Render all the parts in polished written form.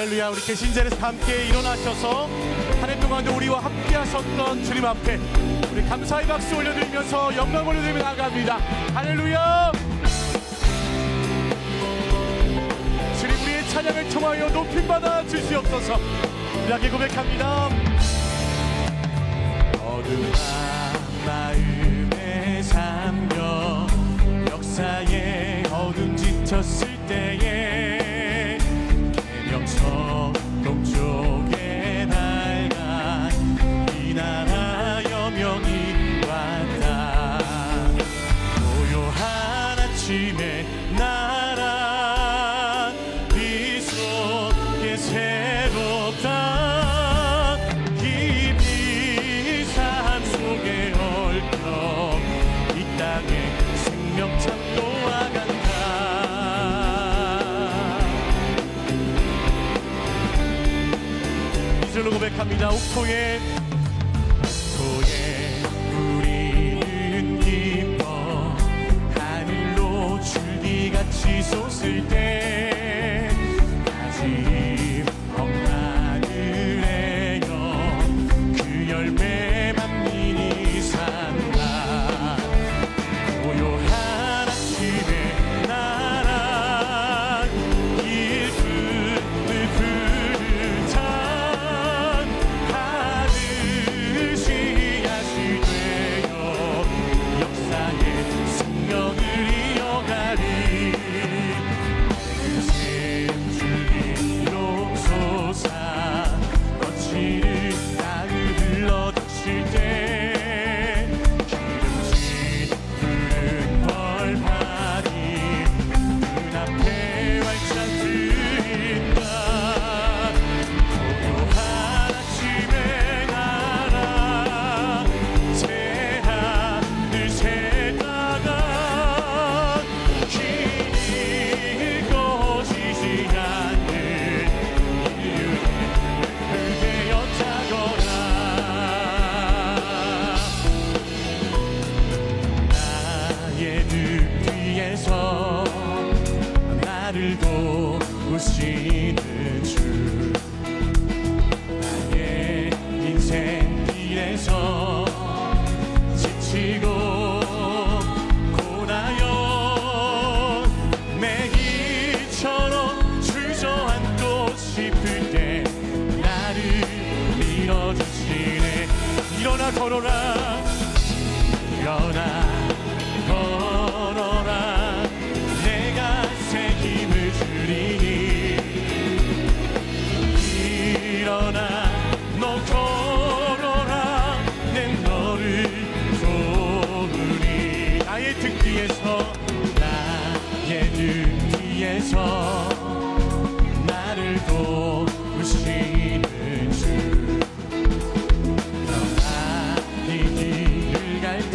할렐루야. 우리 계신 자리에서 함께 일어나셔서 한 해 동안도 우리와 함께 하셨던 주님 앞에 우리 감사의 박수 올려드리면서 영광 올려드리며 나아갑니다. 할렐루야. 주님, 우리의 찬양을 통하여 높임받아 주시옵소서. 이렇게 고백합니다. 어두운 마음에 잠겨 역사의 어둠 짙었을 때에 계명성 동쪽에 밝아 이 나라 여명이 왔다. 고요한 아침에 나라 이 속에 새롭다. 깊이 삶 속에 얽혀 이 땅에 생명 참고 와간다. 이절로 고백합니다. 옥토에 우리는 기뻐 하늘로 줄기같이 솟을 때 다짐 험하늘에 그 열매 만민이 산다. 고요한 아침에 나라 기쁨을 부르자. 하듯이 야시 되어 역사의 생명을 이어가리. 샘줄기로 솟아 거칠은 땅을 흘러닥칠 때 기름진 푸른 벌판이 눈앞에 활짝 트인다. 고요한 아침에 나라 새하늘 새다가 길이 꺼지지 않는 인류의 되어 자거라. 나의 등 뒤에서 나를 도우시는 주, 나의 인생 길에서 지치고 고나여 매기처럼 주저앉고 싶을 때 나를 밀어주시네. 일어나 걸어라. 일어나 걸어라. 내가 새 힘을 주리니. 일어나 너 걸어라. 내 너를 도우리. 나의 등 뒤에서 나를 도우시는 주, 이 길을 갈 때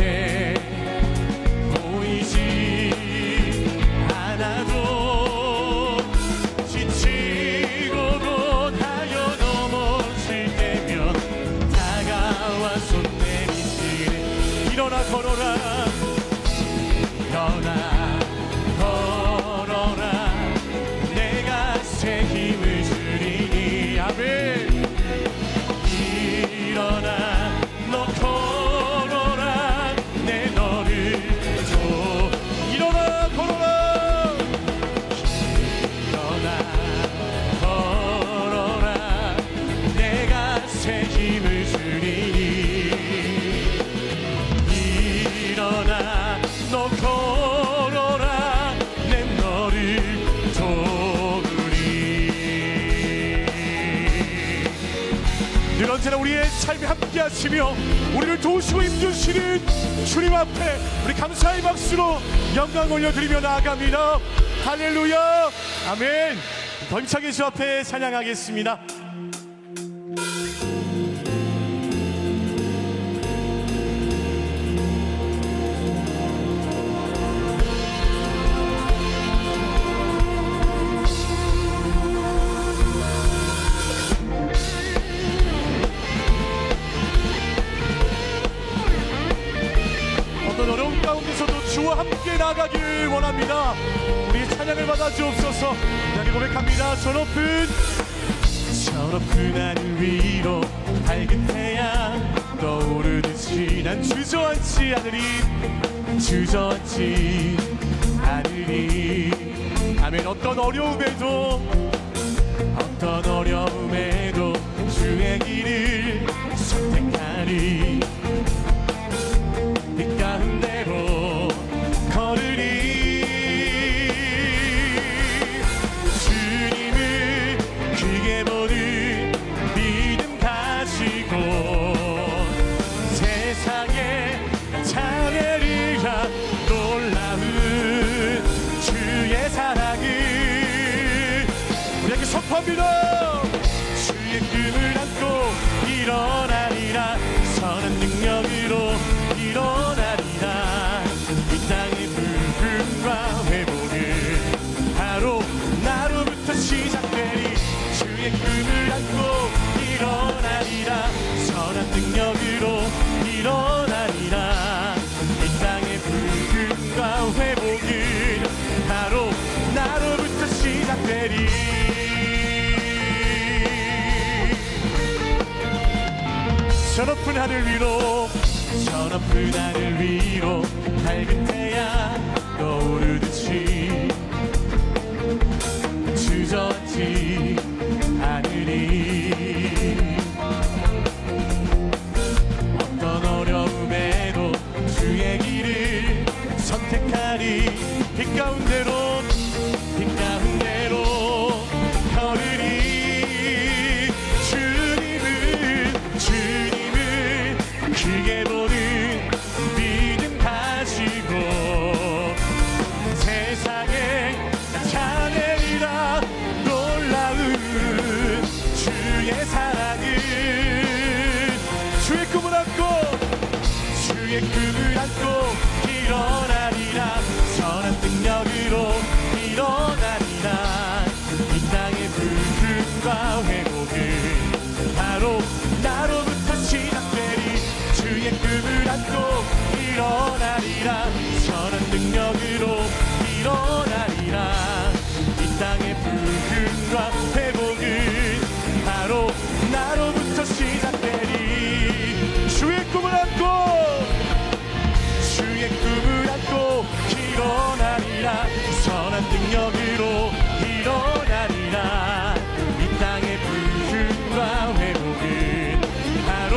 보이지 않아도 지치고도 달려 넘어질 때면 다가와 손 내미시네. 일어나 걸어라. 일어나 걸어라. 내가 새 힘을 주리니. 아멘. 일어나 너 걸어라. 내 너를 줘. 일어나 걸어라. 일어나 걸어라. 내가 새 힘을 주리니. 일어나 너 걸어라. 내 너를 도우리. 늘 언제나 우리의 삶에 함께 하시며 우리를 도우시고 힘주시는 주님 앞에 우리 감사의 박수로 영광 올려드리며 나아갑니다. 할렐루야. 아멘. 더 힘차게 주 앞에 찬양하겠습니다. 어떤 어려운 가운데서도 주와 함께 나아가길 원합니다. 우리 찬양을 받아 주옵소서. 이야기 고백합니다. 저 높은 서럽은 하늘 위로 밝은 태양 떠오르듯이 난 주저앉지 않으리. 아멘. 어떤 어려움에도 주의 길을 선택하리. 빛 가운데로 걸으리. 주님을 크게 보는 믿음 가지고 세상에 찬양하리라. 놀라운 주의 사랑을 우리에게 선포합니다. 주의 꿈을 안고 일어나리라. 선한 능력으로 일어나리라. 이 땅의 부흥과 회복은 바로 나로부터 시작되리. 주의 꿈을 안고 일어나리라. 선한 능력으로 일어나리라. 이 땅의 부흥과 회복은 바로 나로부터 시작되리. 저 높은 하늘 위로 밝은 태양 떠오르듯이 주저앉지 않으리. 어떤 어려움에도 주의 길을 선택하리. 빛 가운데로 걸으리. 주님을 크게 보는 믿음 가지고 세상에 찬양하리라. 놀라운 주의 사랑을 주의 꿈을 안고 일어나리라. 선한 능력으로 일어나리라. 이 땅의 부흥과 회복은 바로 나로부터 시작되리. 주의 꿈을 안고 일어나리라. 선한 능력으로 일어나리라. 이 땅의 부흥과 회복은 바로 나로부터 시작되리. 주의 꿈을 안고 일어나리라. 선한 능력으로 일어나리라. 이 땅의 부흥과 회복은 바로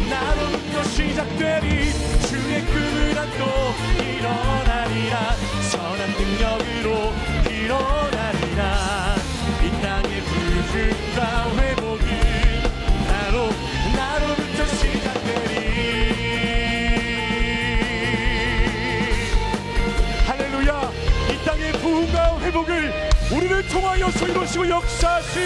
나로부터 시작되리. 주의 꿈을 안고 일어나리라. 선한 능력으로 일어나리라. 이 땅의 부흥과 회복은 바로 나로부터 시작되리. 할렐루야. 이 땅의 부흥과 회복을 우리를 통하여서 이루시고 역사하신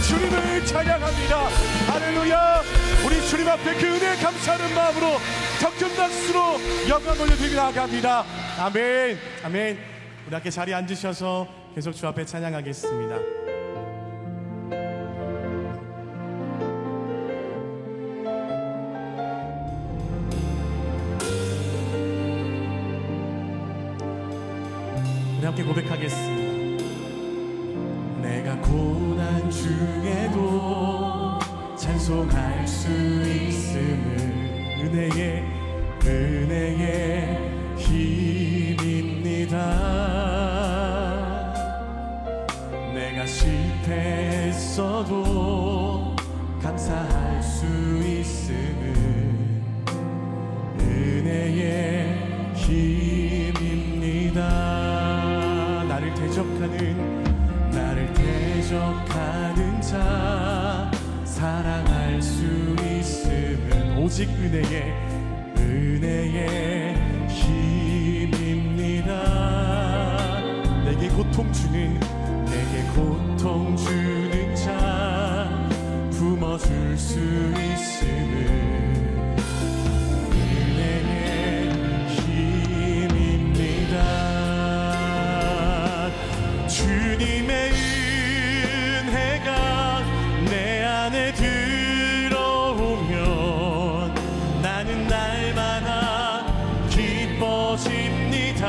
주님을 찬양합니다. 할렐루야. 우리 주님 앞에 그 은혜에 감사하는 마음으로 더 큰 박수로 영광 올려드리며 나아갑니다. 아멘. 아멘. 우리 함께 자리에 앉으셔서 계속 주 앞에 찬양하겠습니다. 우리 함께 고백하겠습니다. 내가 고난 중에도 찬송할 수 있음을 은혜의 힘입니다. 내가 실패했어도 감사할 수 있음을 은혜의 힘입니다. 나를 대적하는 자 사랑할 수 있음은 오직 은혜의 힘입니다. 내게 고통 주는 자 품어줄 수 있음은 은혜의 힘입니다. 주님의 은혜가 내 안에 들어오면 나는 날마다 기뻐집니다.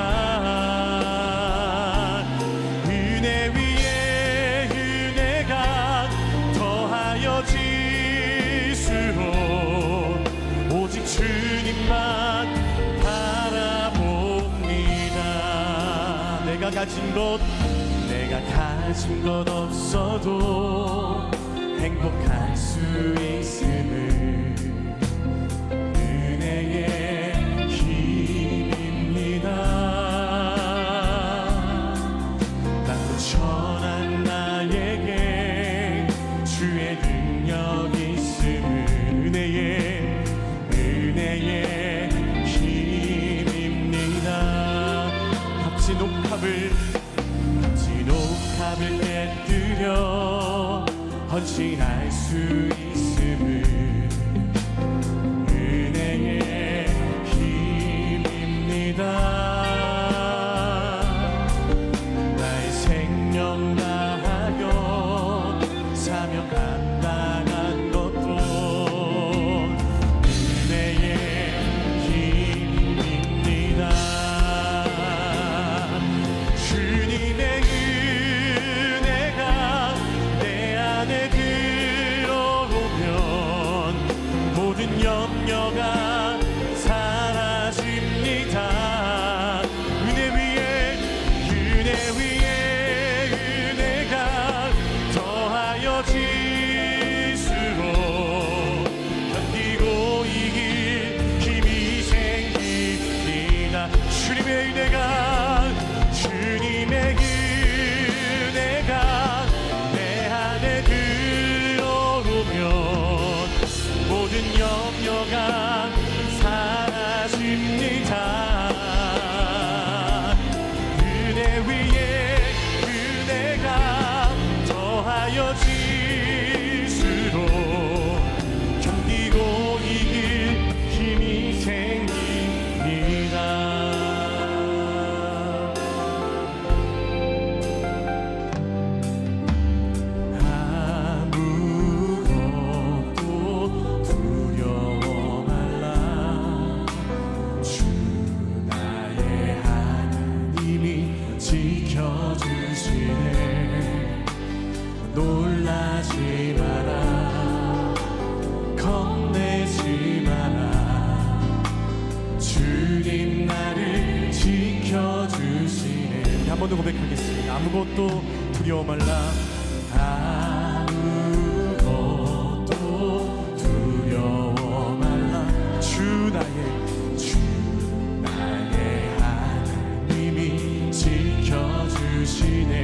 은혜 위에 은혜가 더하여 내가 가진 것 없어도 행복할 수 있음을 은혜의 힘입니다. 낮고 천한 나에게 주의 능력 있음을 은혜의 힘입니다. 값진 옥합을 깨뜨려 헌신할 수 있음을 은혜의 힘입니다. 나의 생명 다하여 사명 감당한 것도 은혜의 힘입니다. 주님의 모든 염려가 사라집니다. 은혜 위에 은혜가 더하여 질수록 견디고 이길 힘이 생깁니다. 주님의 은혜가 내 안에 들어오면 모든 염려가 사라집니다. 은혜 위에 은혜가 더하여 질수록 견디고 이길 힘이 생깁니다. 놀라지 마라, 겁내지 마라. 주님 나를 지켜주시네. 한 번 더 고백하겠습니다. 아무것도 두려워 말라. 아무것도 두려워 말라. 주 나의 하나님이 지켜주시네.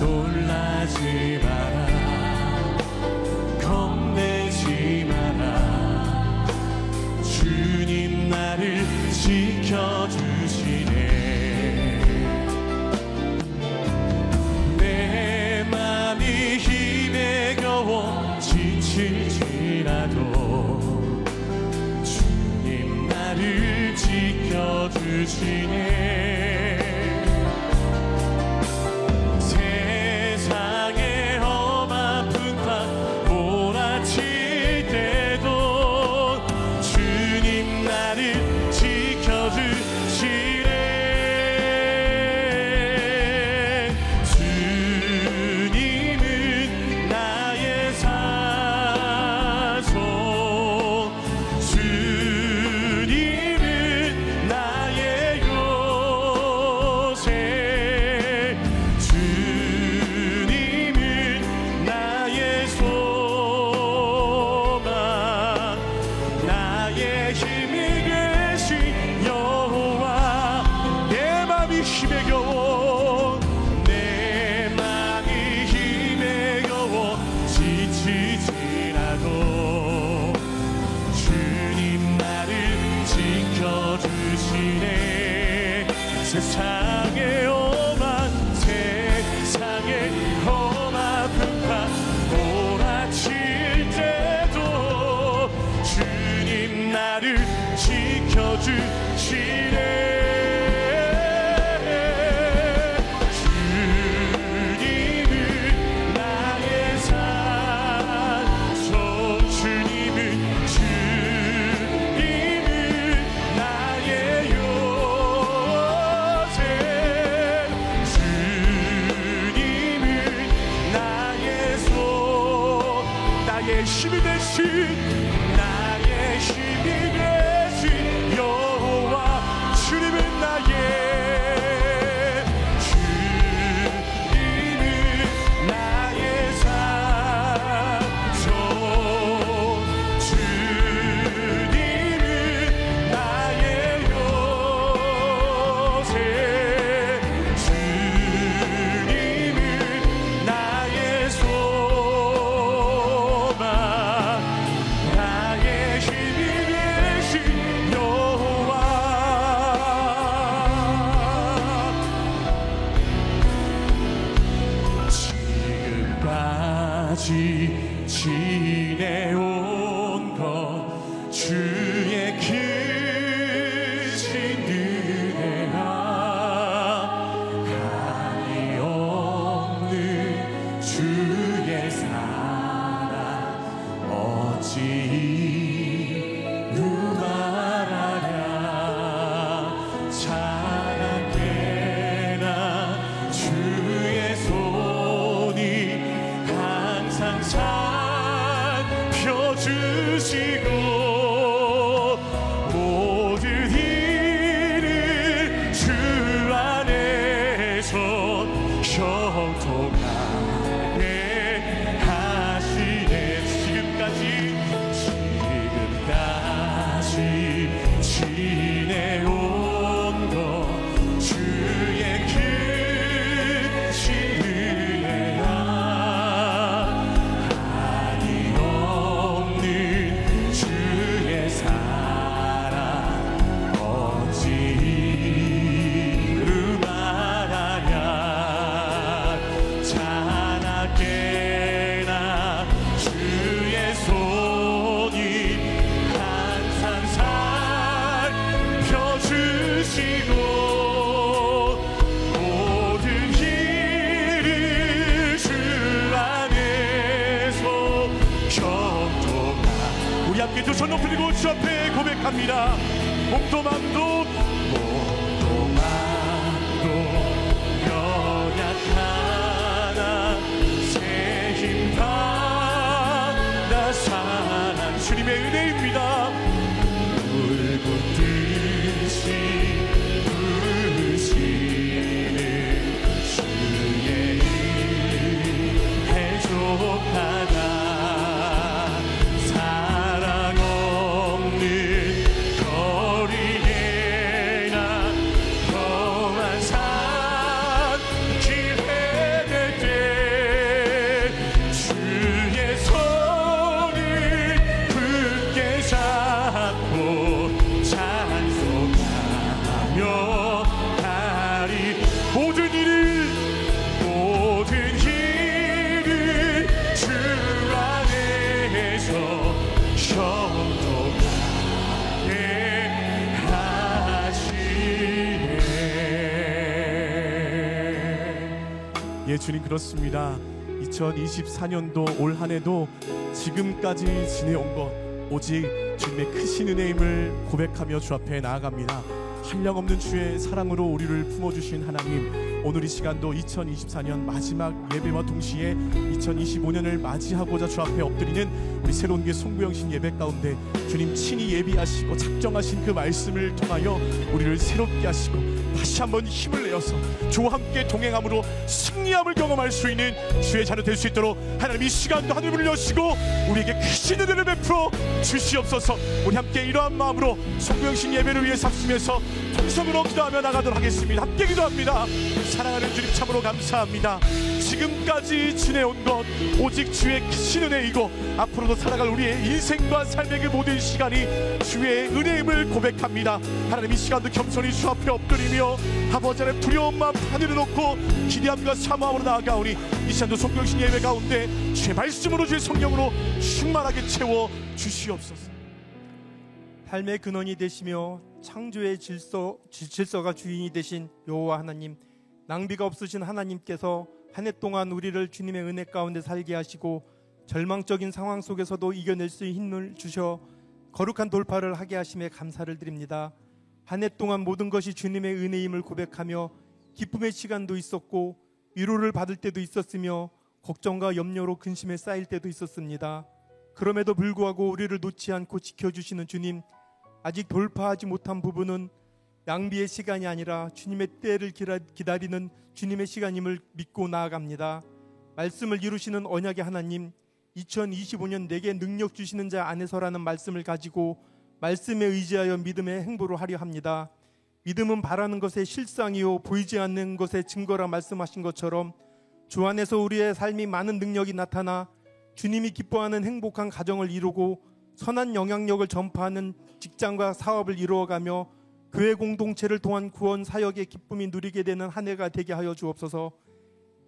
놀라지 마라, 겁내지 마라. 주님 나를 지켜주시네. 내 맘이 힘에 겨워 지칠지라도 주님 나를 지켜주시네. 세상의 험한 풍파 몰아칠 때도 주님 나를 지켜주시네. 힘이 되신 나의 힘이 되신 여호와 주님은 나의 지내온 것 주의 크신 은혜라 한이 없는 주의 사랑 어찌 두 손 높이고 주 앞에 고백합니다. 몸도 맘도 연약하나 새 힘 받아 사랑 주님의 은혜입니다. 불붙듯이 부으시는 주의 은혜 족하다 예, 주님 그렇습니다. 2024년도 올 한해도 지금까지 지내온 것 오직 주님의 크신 은혜임을 고백하며 주 앞에 나아갑니다. 한량없는 주의 사랑으로 우리를 품어주신 하나님, 오늘 이 시간도 2024년 마지막 예배와 동시에 2025년을 맞이하고자 주 앞에 엎드리는 우리 새로운 게 송구영신 예배 가운데 주님 친히 예비하시고 작정하신 그 말씀을 통하여 우리를 새롭게 하시고 다시 한번 힘을 내어서 주와 함께 동행함으로 승리함을 경험할 수 있는 주의 자녀 될 수 있도록 하나님 이 시간도 하늘 문을 여시고 우리에게 크신 은혜를 베풀어 주시옵소서. 우리 함께 이러한 마음으로 송구영신 예배를 위해 삽수면서 통성으로 기도하며 나가도록 하겠습니다. 함께 기도합니다. 사랑하는 주님 참으로 감사합니다. 지금까지 지내온 것 오직 주의 크신 은혜이고 앞으로도 살아갈 우리의 인생과 삶의 그 모든 시간이 주의 은혜임을 고백합니다. 하나님 이 시간도 겸손히 주 앞에 엎드리며 아버지 안에 두려운 마음 하늘에 놓고 기대함과 사모함으로 나아가오니 이 시간도 송구영신 예배 가운데 주의 말씀으로 주의 성령으로 충만하게 채워 주시옵소서. 삶의 근원이 되시며 창조의 질서가 주인이 되신 여호와 하나님, 낭비가 없으신 하나님께서 한 해 동안 우리를 주님의 은혜 가운데 살게 하시고 절망적인 상황 속에서도 이겨낼 수 있는 힘을 주셔 거룩한 돌파를 하게 하심에 감사를 드립니다. 한 해 동안 모든 것이 주님의 은혜임을 고백하며 기쁨의 시간도 있었고 위로를 받을 때도 있었으며 걱정과 염려로 근심에 쌓일 때도 있었습니다. 그럼에도 불구하고 우리를 놓지 않고 지켜주시는 주님, 아직 돌파하지 못한 부분은 낭비의 시간이 아니라 주님의 때를 기다리는 주님의 시간임을 믿고 나아갑니다. 말씀을 이루시는 언약의 하나님, 2025년 내게 능력 주시는 자 안에서라는 말씀을 가지고 말씀에 의지하여 믿음의 행보를 하려 합니다. 믿음은 바라는 것의 실상이요 보이지 않는 것의 증거라 말씀하신 것처럼 주 안에서 우리의 삶이 많은 능력이 나타나 주님이 기뻐하는 행복한 가정을 이루고 선한 영향력을 전파하는 직장과 사업을 이루어가며 교회 공동체를 통한 구원 사역의 기쁨이 누리게 되는 한 해가 되게 하여 주옵소서.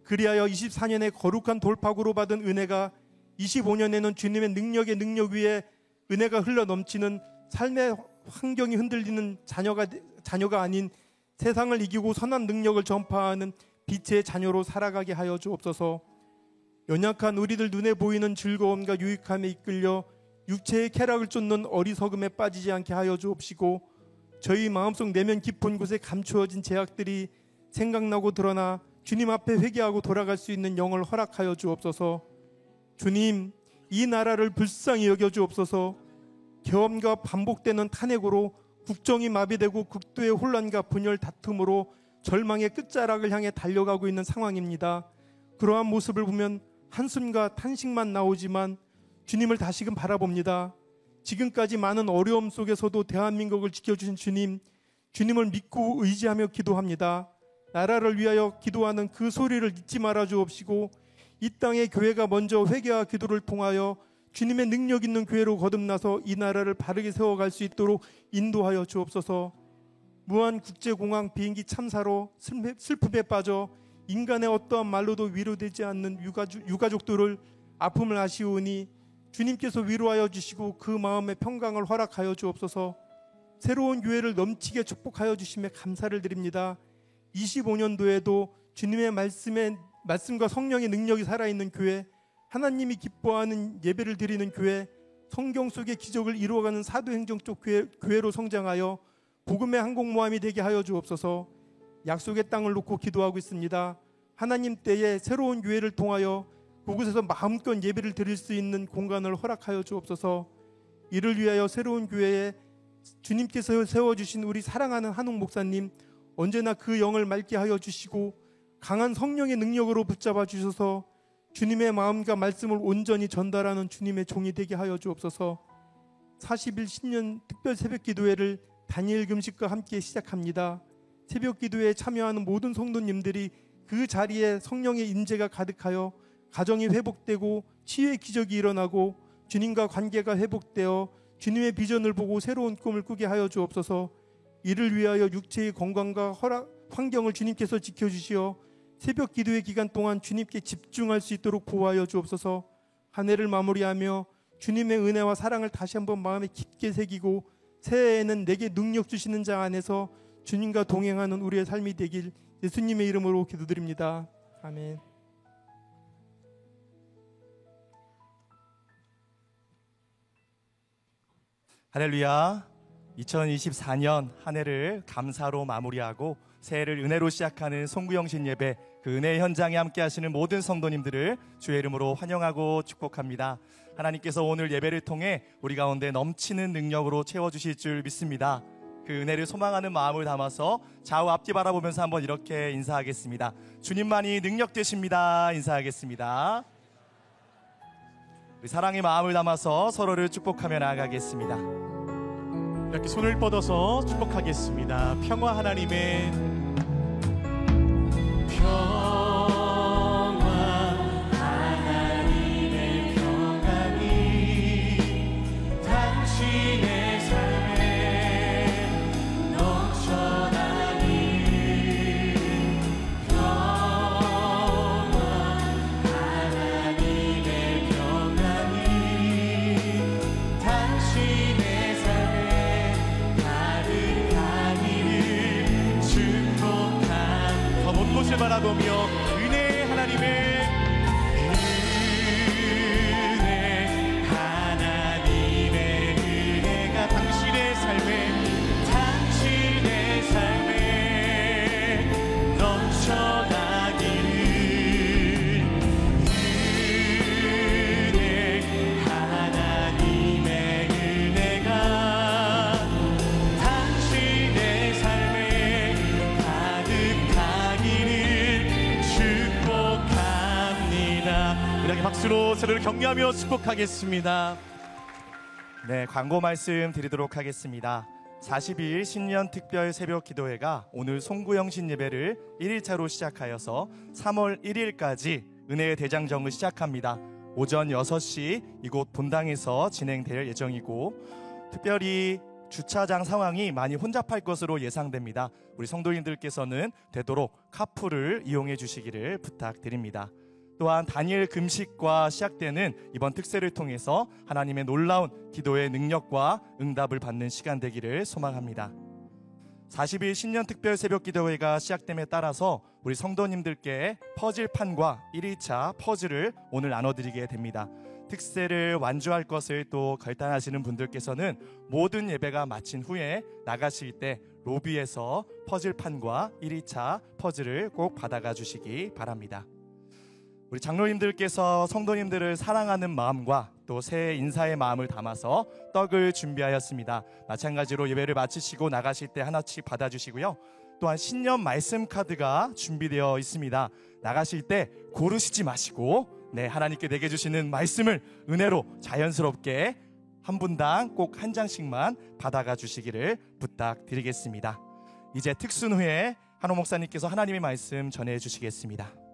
그리하여 24년의 거룩한 돌파구로 받은 은혜가 25년에는 주님의 능력의 능력 위에 은혜가 흘러 넘치는 삶의 환경이 흔들리는 자녀가 아닌 세상을 이기고 선한 능력을 전파하는 빛의 자녀로 살아가게 하여 주옵소서. 연약한 우리들 눈에 보이는 즐거움과 유익함에 이끌려 육체의 쾌락을 쫓는 어리석음에 빠지지 않게 하여 주옵시고, 저희 마음속 내면 깊은 곳에 감추어진 죄악들이 생각나고 드러나 주님 앞에 회개하고 돌아갈 수 있는 영을 허락하여 주옵소서. 주님, 이 나라를 불쌍히 여겨 주옵소서. 계엄과 반복되는 탄핵으로 국정이 마비되고 극도의 혼란과 분열 다툼으로 절망의 끝자락을 향해 달려가고 있는 상황입니다. 그러한 모습을 보면 한숨과 탄식만 나오지만 주님을 다시금 바라봅니다. 지금까지 많은 어려움 속에서도 대한민국을 지켜주신 주님, 주님을 믿고 의지하며 기도합니다. 나라를 위하여 기도하는 그 소리를 잊지 말아 주옵시고, 이 땅의 교회가 먼저 회개와 기도를 통하여 주님의 능력 있는 교회로 거듭나서 이 나라를 바르게 세워갈 수 있도록 인도하여 주옵소서. 무한국제공항 비행기 참사로 슬픔에 빠져 인간의 어떠한 말로도 위로되지 않는 유가족들을 아픔을 아시오니 주님께서 위로하여 주시고 그 마음의 평강을 허락하여 주옵소서. 새로운 교회를 넘치게 축복하여 주심에 감사를 드립니다. 25년도에도 주님의 말씀과 성령의 능력이 살아있는 교회, 하나님이 기뻐하는 예배를 드리는 교회, 성경 속의 기적을 이루어가는 사도행정 쪽 교회로 성장하여 복음의 항공모함이 되게 하여 주옵소서. 약속의 땅을 놓고 기도하고 있습니다. 하나님 때에 새로운 교회를 통하여 그곳에서 마음껏 예배를 드릴 수 있는 공간을 허락하여 주옵소서. 이를 위하여 새로운 교회에 주님께서 세워주신 우리 사랑하는 한웅 목사님, 언제나 그 영을 맑게 하여 주시고 강한 성령의 능력으로 붙잡아 주셔서 주님의 마음과 말씀을 온전히 전달하는 주님의 종이 되게 하여 주옵소서. 40일 신년 특별 새벽 기도회를 다니엘 금식과 함께 시작합니다. 새벽 기도회에 참여하는 모든 성도님들이 그 자리에 성령의 임재가 가득하여 가정이 회복되고 치유의 기적이 일어나고 주님과 관계가 회복되어 주님의 비전을 보고 새로운 꿈을 꾸게 하여 주옵소서. 이를 위하여 육체의 건강과 환경을 주님께서 지켜주시어 새벽 기도의 기간 동안 주님께 집중할 수 있도록 보호하여 주옵소서. 한 해를 마무리하며 주님의 은혜와 사랑을 다시 한번 마음에 깊게 새기고 새해에는 내게 능력 주시는 자 안에서 주님과 동행하는 우리의 삶이 되길 예수님의 이름으로 기도드립니다. 아멘. 할렐루야. 2024년 한 해를 감사로 마무리하고 새해를 은혜로 시작하는 송구영신 예배, 그 은혜의 현장에 함께 하시는 모든 성도님들을 주의 이름으로 환영하고 축복합니다. 하나님께서 오늘 예배를 통해 우리 가운데 넘치는 능력으로 채워주실 줄 믿습니다. 그 은혜를 소망하는 마음을 담아서 좌우 앞뒤 바라보면서 한번 이렇게 인사하겠습니다. 주님만이 능력 되십니다. 인사하겠습니다. 우리 사랑의 마음을 담아서 서로를 축복하며 나아가겠습니다. 이렇게 손을 뻗어서 축복하겠습니다. 평화 하나님의 평화, 하나님의 평강이 당신의 삶에 넘쳐나길. 평화, 하나님의 평강이 당신의 삶에 가득하기를 축복합니다. 더 먼 곳을 바라보며 은혜의 하나님의 은혜가 당신의 삶에 넘쳐나기를. 하나님의 은혜가 당신의 삶에 가득하기를 축복합니다. 이렇게 박수로 서로를 격려하며 축복하겠습니다. 네, 광고 말씀 드리도록 하겠습니다. 42일 신년 특별 새벽 기도회가 오늘 송구영신 예배를 1일차로 시작하여서 3월 1일까지 은혜의 대장정을 시작합니다. 오전 6시 이곳 본당에서 진행될 예정이고, 특별히 주차장 상황이 많이 혼잡할 것으로 예상됩니다. 우리 성도님들께서는 되도록 카풀을 이용해 주시기를 부탁드립니다. 또한 단일 금식과 시작되는 이번 특세를 통해서 하나님의 놀라운 기도의 능력과 응답을 받는 시간 되기를 소망합니다. 40일 신년 특별 새벽 기도회가 시작됨에 따라서 우리 성도님들께 퍼즐판과 1일차 퍼즐을 오늘 나눠드리게 됩니다. 특세를 완주할 것을 또 결단하시는 분들께서는 모든 예배가 마친 후에 나가실 때 로비에서 퍼즐판과 1일차 퍼즐을 꼭 받아가 주시기 바랍니다. 우리 장로님들께서 성도님들을 사랑하는 마음과 또 새해 인사의 마음을 담아서 떡을 준비하였습니다. 마찬가지로 예배를 마치시고 나가실 때 하나씩 받아주시고요. 또한 신년 말씀 카드가 준비되어 있습니다. 나가실 때 고르시지 마시고 하나님께 내게 주시는 말씀을 은혜로 자연스럽게 한 분당 꼭 한 장씩만 받아가 주시기를 부탁드리겠습니다. 이제 특순 후에 한호 목사님께서 하나님의 말씀 전해 주시겠습니다.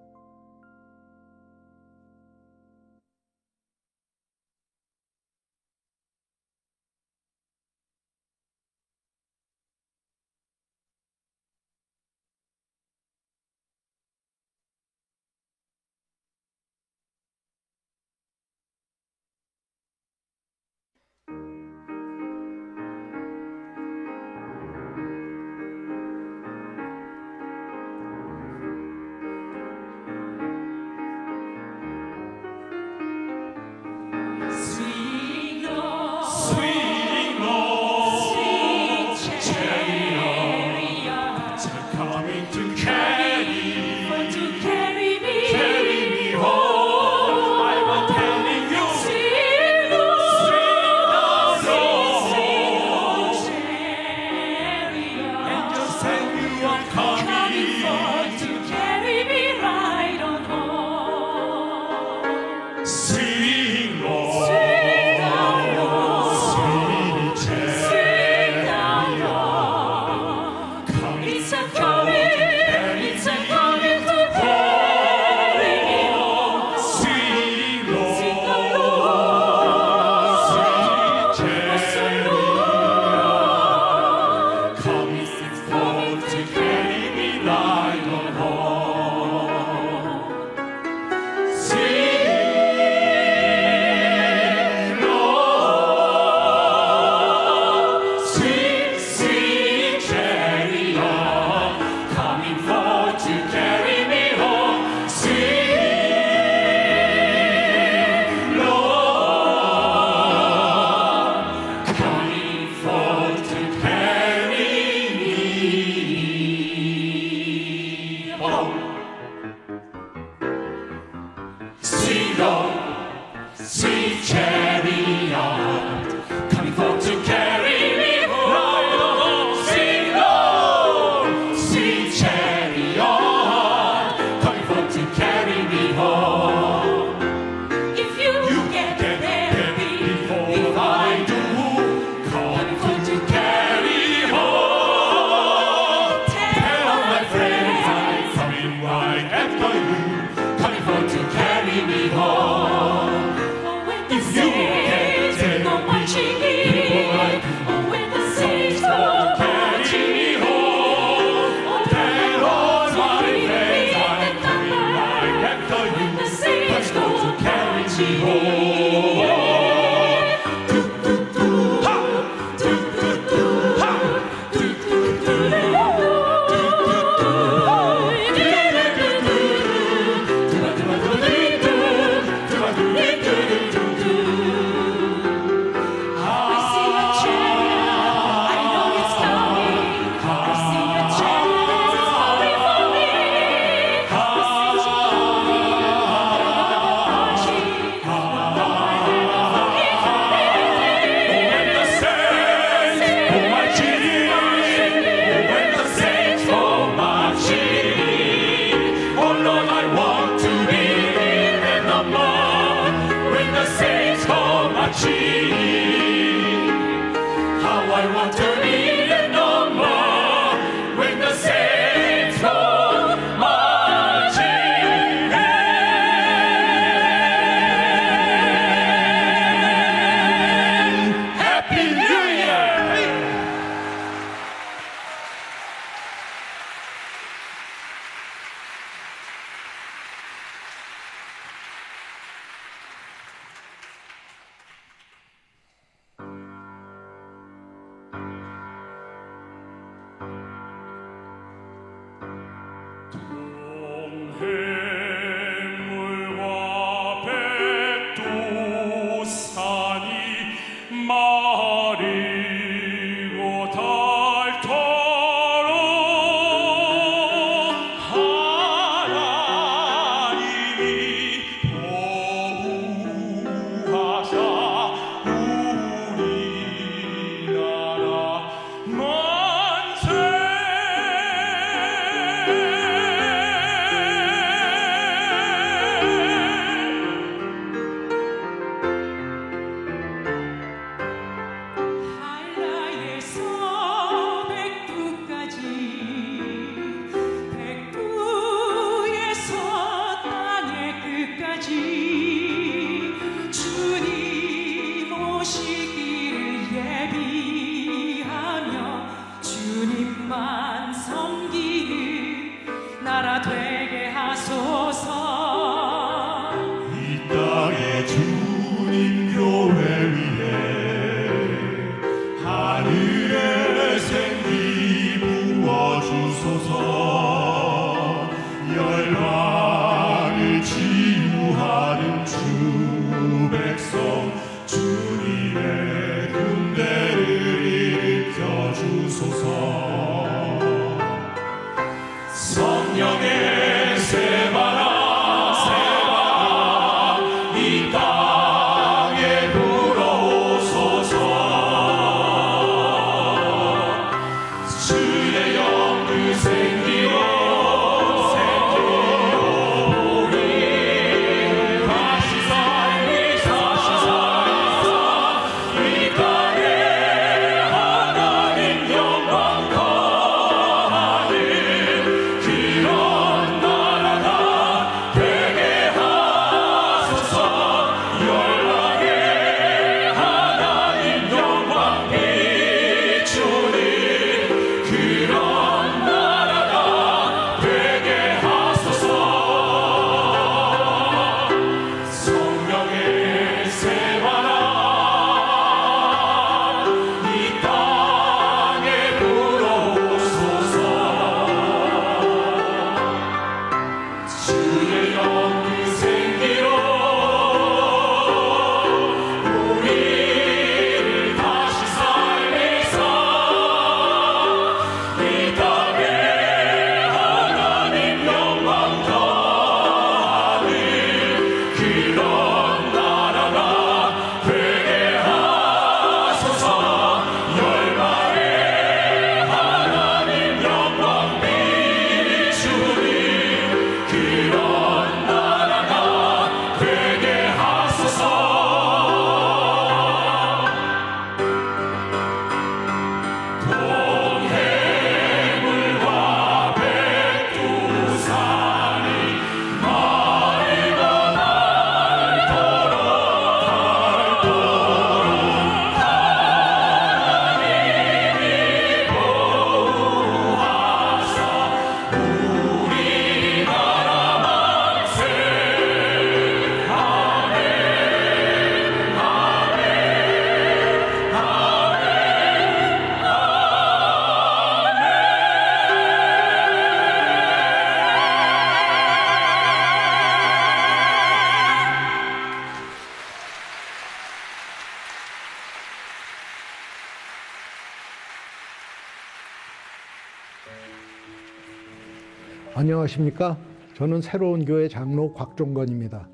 안녕하십니까? 저는 새로운 교회 장로 곽종건입니다.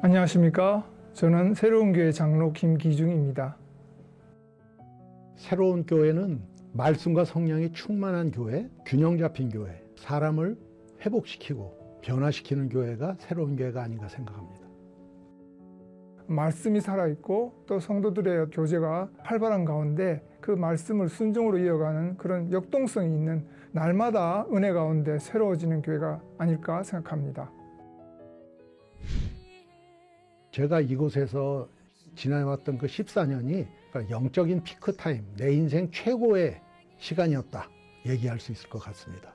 안녕하십니까? 저는 새로운 교회 장로 김기중입니다. 새로운 교회는 말씀과 성령이 충만한 교회, 균형 잡힌 교회, 사람을 회복시키고 변화시키는 교회가 새로운 교회가 아닌가 생각합니다. 말씀이 살아있고 또 성도들의 교제가 활발한 가운데 그 말씀을 순종으로 이어가는 그런 역동성이 있는 날마다 은혜 가운데 새로워지는 교회가 아닐까 생각합니다. 제가 이곳에서 지나왔던 그 14년이 영적인 피크타임, 내 인생 최고의 시간이었다 얘기할 수 있을 것 같습니다.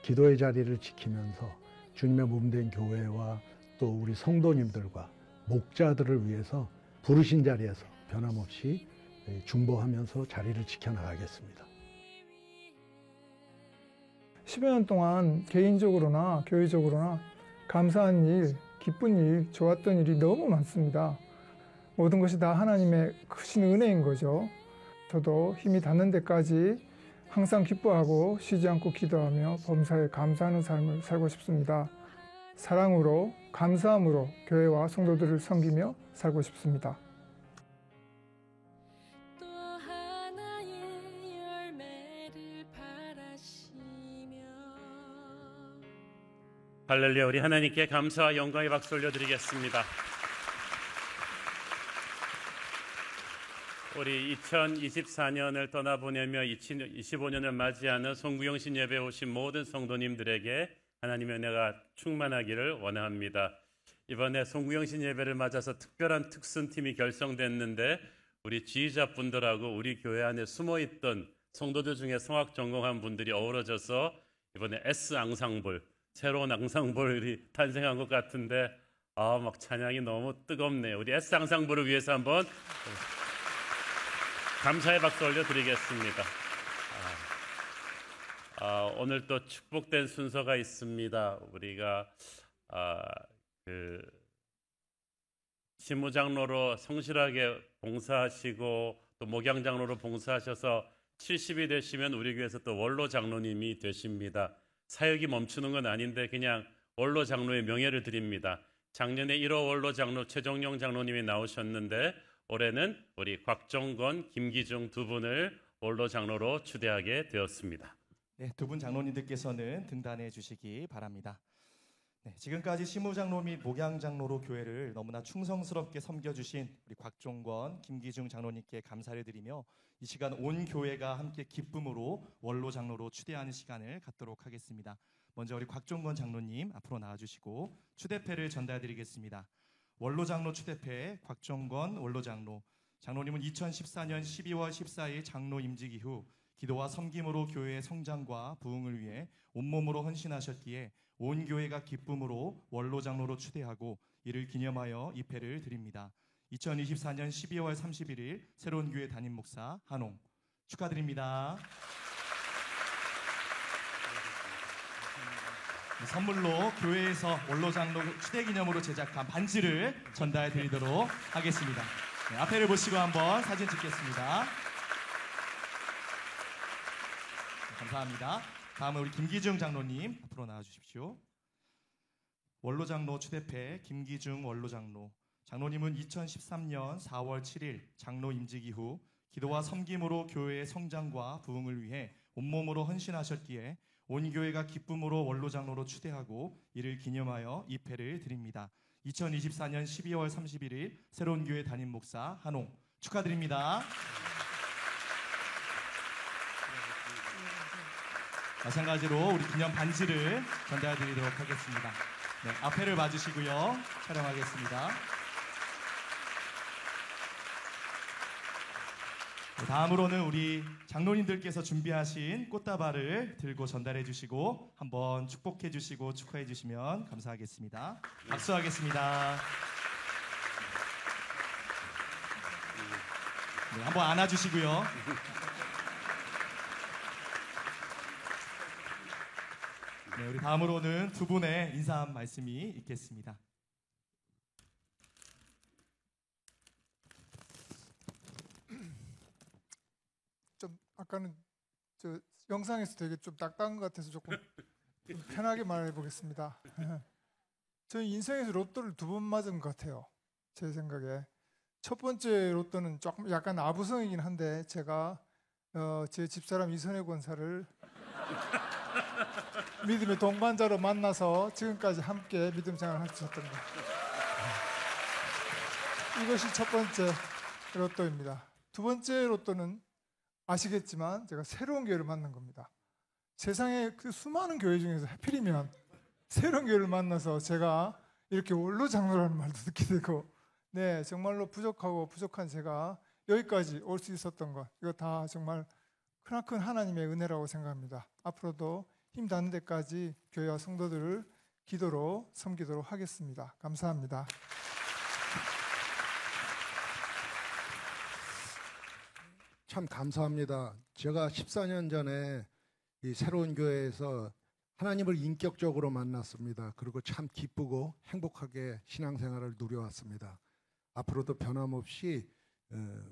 기도의 자리를 지키면서 주님의 몸된 교회와 또 우리 성도님들과 목자들을 위해서 부르신 자리에서 변함없이 중보하면서 자리를 지켜나가겠습니다. 10여 년 동안 개인적으로나 교회적으로나 감사한 일, 기쁜 일, 좋았던 일이 너무 많습니다. 모든 것이 다 하나님의 크신 은혜인 거죠. 저도 힘이 닿는 데까지 항상 기뻐하고 쉬지 않고 기도하며 범사에 감사하는 삶을 살고 싶습니다. 사랑으로, 감사함으로 교회와 성도들을 섬기며 살고 싶습니다. 또 하나의 열매를 바라시며 할렐루야. 우리 하나님께 감사와 영광의 박수 올려드리겠습니다. 우리 2024년을 떠나보내며 2025년을 맞이하는 송구영신 예배에 오신 모든 성도님들에게 하나님의 은혜가 충만하기를 원합니다. 이번에 송구영신 예배를 맞아서 특별한 특순팀이 결성됐는데 우리 지휘자분들하고 우리 교회 안에 숨어있던 성도들 중에 성악 전공한 분들이 어우러져서 이번에 S 앙상블, 새로운 앙상블이 탄생한 것 같은데 막 찬양이 너무 뜨겁네요. 우리 S 앙상블을 위해서 한번 감사의 박수 올려드리겠습니다. 오늘 또 축복된 순서가 있습니다. 우리가 시무장로로 성실하게 봉사하시고 또 목양장로로 봉사하셔서 70이 되시면 우리 교회에서 또 원로 장로님이 되십니다. 사역이 멈추는 건 아닌데 그냥 원로 장로의 명예를 드립니다. 작년에 1호 원로 장로 최종영 장로님이 나오셨는데 올해는 우리 곽종건, 김기중 두 분을 원로 장로로 추대하게 되었습니다. 네, 두 분 장로님들께서는 등단해 주시기 바랍니다. 네, 지금까지 시무장로 및 목양장로로 교회를 너무나 충성스럽게 섬겨주신 우리 곽종건, 김기중 장로님께 감사를 드리며 이 시간 온 교회가 함께 기쁨으로 원로 장로로 추대하는 시간을 갖도록 하겠습니다. 먼저 우리 곽종건 장로님 앞으로 나와주시고 추대패를 전달드리겠습니다. 원로 장로 추대패 곽종건 원로 장로. 장로님은 2014년 12월 14일 장로 임직 이후 기도와 섬김으로 교회의 성장과 부흥을 위해 온몸으로 헌신하셨기에 온 교회가 기쁨으로 원로 장로로 추대하고 이를 기념하여 이 패를 드립니다. 2024년 12월 31일 새로운 교회 담임 목사 한홍 축하드립니다. 선물로 교회에서 원로 장로 추대 기념으로 제작한 반지를 전달해 드리도록 하겠습니다. 네, 앞에를 보시고 한번 사진 찍겠습니다. 네, 감사합니다. 다음은 우리 김기중 장로님 앞으로 나와 주십시오. 원로 장로 추대패 김기중 원로 장로. 장로님은 2013년 4월 7일 장로 임직 이후 기도와 섬김으로 교회의 성장과 부흥을 위해 온몸으로 헌신하셨기에 온 교회가 기쁨으로 원로 장로로 추대하고 이를 기념하여 이 패를 드립니다. 2024년 12월 31일 새로운 교회 담임 목사 한홍 축하드립니다. 마찬가지로 우리 기념 반지를 전달드리도록 하겠습니다. 네, 앞에를 봐주시고요. 촬영하겠습니다. 다음으로는 우리 장로님들께서 준비하신 꽃다발을 들고 전달해 주시고 한번 축복해 주시고 축하해 주시면 감사하겠습니다. 박수하겠습니다. 네, 한번 안아주시고요. 네, 우리 다음으로는 두 분의 인사 말씀이 있겠습니다. 좀 아까는 저 영상에서 되게 좀 딱딱한 것 같아서 조금 좀 편하게 말해 보겠습니다. 저는 인생에서 로또를 2번 맞은 것 같아요. 제 생각에 첫 번째 로또는 조금 약간 아부성이긴 한데 제가 제 집사람 이선혜 권사를 믿음의 동반자로 만나서 지금까지 함께 믿음 생활을 할 수 있었던 것. 이것이 첫 번째 로또입니다. 2번째 로또는 아시겠지만 제가 새로운 교회를 만난 겁니다. 세상에 그 수많은 교회 중에서 하필이면 새로운 교회를 만나서 제가 이렇게 원로 장로라는 말도 듣게 되고, 네, 정말로 부족한 제가 여기까지 올 수 있었던 것, 이거 다 정말 크나큰 하나님의 은혜라고 생각합니다. 앞으로도 힘 닿는 데까지 교회와 성도들을 기도로 섬기도록 하겠습니다. 감사합니다. 참 감사합니다. 제가 14년 전에 이 새로운 교회에서 하나님을 인격적으로 만났습니다. 그리고 참 기쁘고 행복하게 신앙생활을 누려왔습니다. 앞으로도 변함없이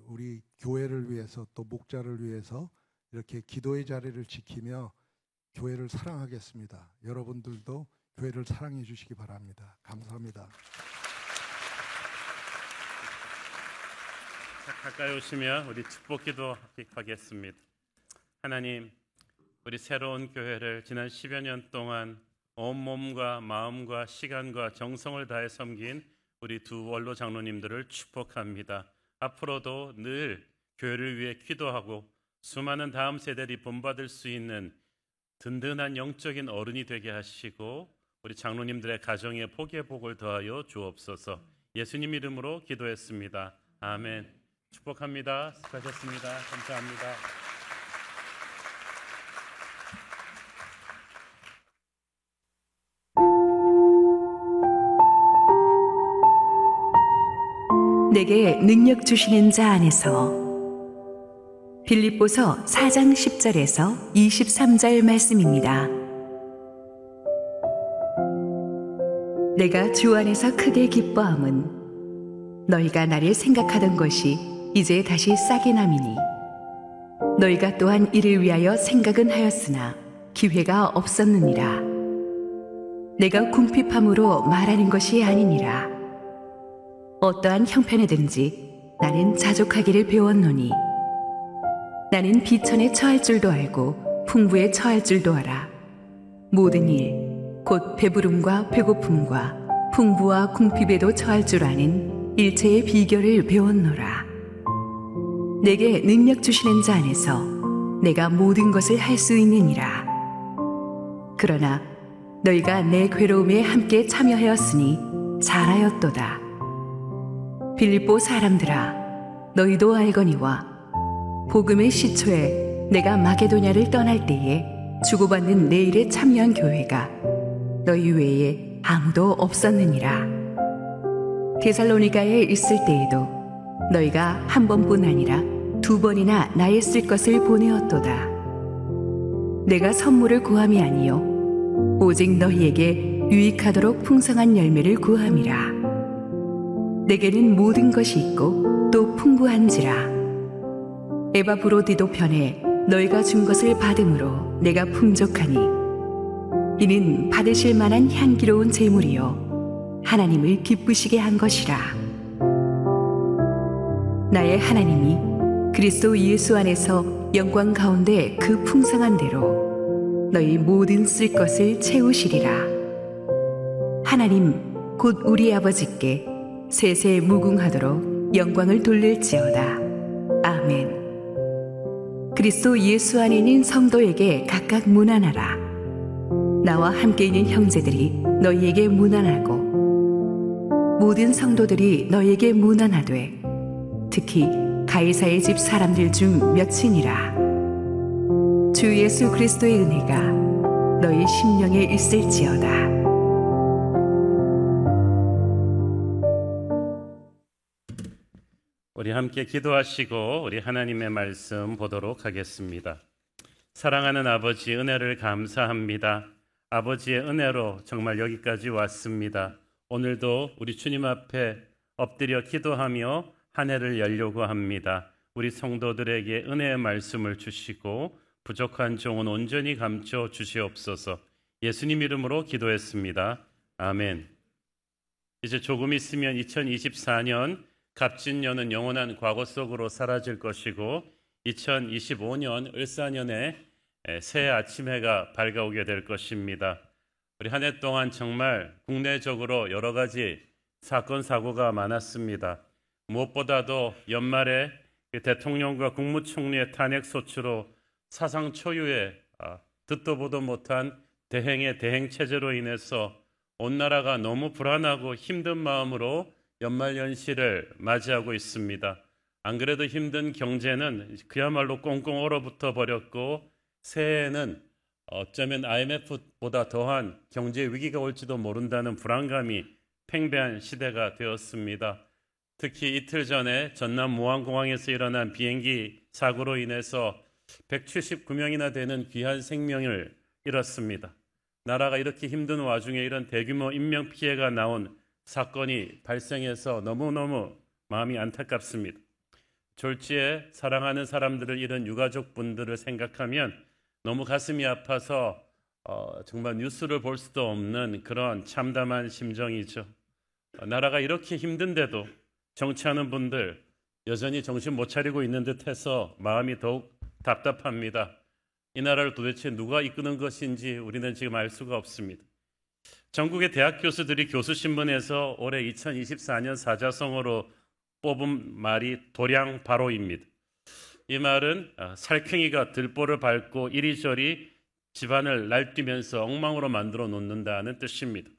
우리 교회를 위해서 또 목자를 위해서 이렇게 기도의 자리를 지키며 교회를 사랑하겠습니다. 여러분들도 교회를 사랑해 주시기 바랍니다. 감사합니다. 가까이 오시면 우리 축복기도 하겠습니다. 하나님, 우리 새로운 교회를 지난 10여 년 동안 온몸과 마음과 시간과 정성을 다해 섬긴 우리 두 원로 장로님들을 축복합니다. 앞으로도 늘 교회를 위해 기도하고 수많은 다음 세대들이 본받을 수 있는 든든한 영적인 어른이 되게 하시고 우리 장로님들의 가정에 복의 복을 더하여 주옵소서. 예수님 이름으로 기도했습니다. 아멘. 축복합니다. 수고하셨습니다. 감사합니다. 내게 능력 주시는 자 안에서. 빌립보서 4장 10절에서 23절 말씀입니다. 내가 주 안에서 크게 기뻐함은 너희가 나를 생각하던 것이 이제 다시 싹이 남이니 너희가 또한 이를 위하여 생각은 하였으나 기회가 없었느니라. 내가 궁핍함으로 말하는 것이 아니니라. 어떠한 형편에든지 나는 자족하기를 배웠노니 나는 비천에 처할 줄도 알고 풍부에 처할 줄도 알아. 모든 일 곧 배부름과 배고픔과 풍부와 궁핍에도 처할 줄 아는 일체의 비결을 배웠노라. 내게 능력 주시는 자 안에서 내가 모든 것을 할 수 있느니라. 그러나 너희가 내 괴로움에 함께 참여하였으니 잘하였도다. 빌립보 사람들아, 너희도 알거니와 복음의 시초에 내가 마게도냐를 떠날 때에 주고받는 내 일에 참여한 교회가 너희 외에 아무도 없었느니라. 데살로니가에 있을 때에도 너희가 한 번뿐 아니라 2번이나 나의 쓸 것을 보내었도다. 내가 선물을 구함이 아니요 오직 너희에게 유익하도록 풍성한 열매를 구함이라. 내게는 모든 것이 있고 또 풍부한지라. 에바브로디도 편에 너희가 준 것을 받음으로 내가 풍족하니 이는 받으실 만한 향기로운 제물이요 하나님을 기쁘시게 한 것이라. 나의 하나님이 그리스도 예수 안에서 영광 가운데 그 풍성한 대로 너희 모든 쓸 것을 채우시리라. 하나님 곧 우리 아버지께 세세 무궁하도록 영광을 돌릴지어다. 아멘. 그리스도 예수 안에 있는 성도에게 각각 문안하라. 나와 함께 있는 형제들이 너희에게 문안하고 모든 성도들이 너희에게 문안하되 특히 가이사의 집 사람들 중 몇이니라. 주 예수 그리스도의 은혜가 너희 심령에 있을지어다. 우리 함께 기도하시고 우리 하나님의 말씀 보도록 하겠습니다. 사랑하는 아버지, 은혜를 감사합니다. 아버지의 은혜로 정말 여기까지 왔습니다. 오늘도 우리 주님 앞에 엎드려 기도하며 한 해를 열려고 합니다. 우리 성도들에게 은혜의 말씀을 주시고 부족한 종은 온전히 감춰 주시옵소서. 예수님 이름으로 기도했습니다. 아멘. 이제 조금 있으면 2024년 갑진년은 영원한 과거 속으로 사라질 것이고 2025년 을사년에 새 아침 해가 밝아오게 될 것입니다. 우리 한 해 동안 정말 국내적으로 여러 가지 사건 사고가 많았습니다. 무엇보다도 연말에 대통령과 국무총리의 탄핵 소추로 사상 초유의 듣도 보도 못한 대행의 대행 체제로 인해서 온 나라가 너무 불안하고 힘든 마음으로 연말연시를 맞이하고 있습니다. 안 그래도 힘든 경제는 그야말로 꽁꽁 얼어붙어 버렸고 새해에는 어쩌면 IMF보다 더한 경제 위기가 올지도 모른다는 불안감이 팽배한 시대가 되었습니다. 특히 이틀 전에 전남 무안공항에서 일어난 비행기 사고로 인해서 179명이나 되는 귀한 생명을 잃었습니다. 나라가 이렇게 힘든 와중에 이런 대규모 인명피해가 나온 사건이 발생해서 너무너무 마음이 안타깝습니다. 졸지에 사랑하는 사람들을 잃은 유가족분들을 생각하면 너무 가슴이 아파서 정말 뉴스를 볼 수도 없는 그런 참담한 심정이죠. 나라가 이렇게 힘든데도 정치하는 분들 여전히 정신 못 차리고 있는 듯해서 마음이 더욱 답답합니다. 이 나라를 도대체 누가 이끄는 것인지 우리는 지금 알 수가 없습니다. 전국의 대학 교수들이 교수신문에서 올해 2024년 사자성어로 뽑은 말이 도량바로입니다. 이 말은 살쾡이가 들보를 밟고 이리저리 집안을 날뛰면서 엉망으로 만들어 놓는다는 뜻입니다.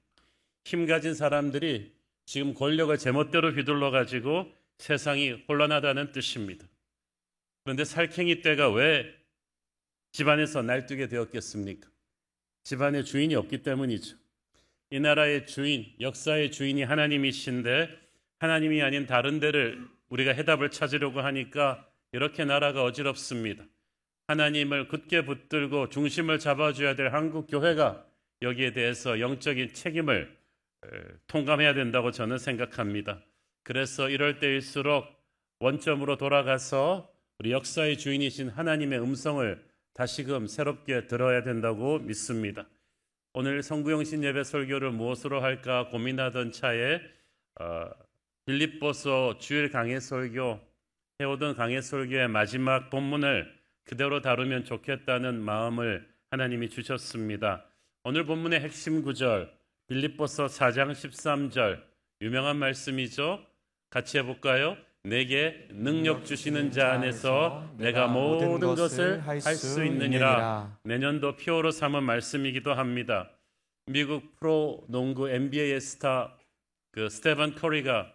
힘 가진 사람들이 지금 권력을 제멋대로 휘둘러 가지고 세상이 혼란하다는 뜻입니다. 그런데 살쾡이 떼가 왜 집안에서 날뛰게 되었겠습니까? 집안의 주인이 없기 때문이죠. 이 나라의 주인, 역사의 주인이 하나님이신데 하나님이 아닌 다른 데를 우리가 해답을 찾으려고 하니까 이렇게 나라가 어지럽습니다. 하나님을 굳게 붙들고 중심을 잡아줘야 될 한국 교회가 여기에 대해서 영적인 책임을 통감해야 된다고 저는 생각합니다. 그래서 이럴 때일수록 원점으로 돌아가서 우리 역사의 주인이신 하나님의 음성을 다시금 새롭게 들어야 된다고 믿습니다. 오늘 성구영신 예배 설교를 무엇으로 할까 고민하던 차에 빌립보서 주일 강해 설교 해오던 강해 설교의 마지막 본문을 그대로 다루면 좋겠다는 마음을 하나님이 주셨습니다. 오늘 본문의 핵심 구절 빌립보서 4장 13절 유명한 말씀이죠. 같이 해볼까요? 내게 능력 주시는 자 안에서 내가 모든 것을 할 수 있느니라. 내년도 표어로 삼은 말씀이기도 합니다. 미국 프로 농구 NBA의 스타 스테반 커리가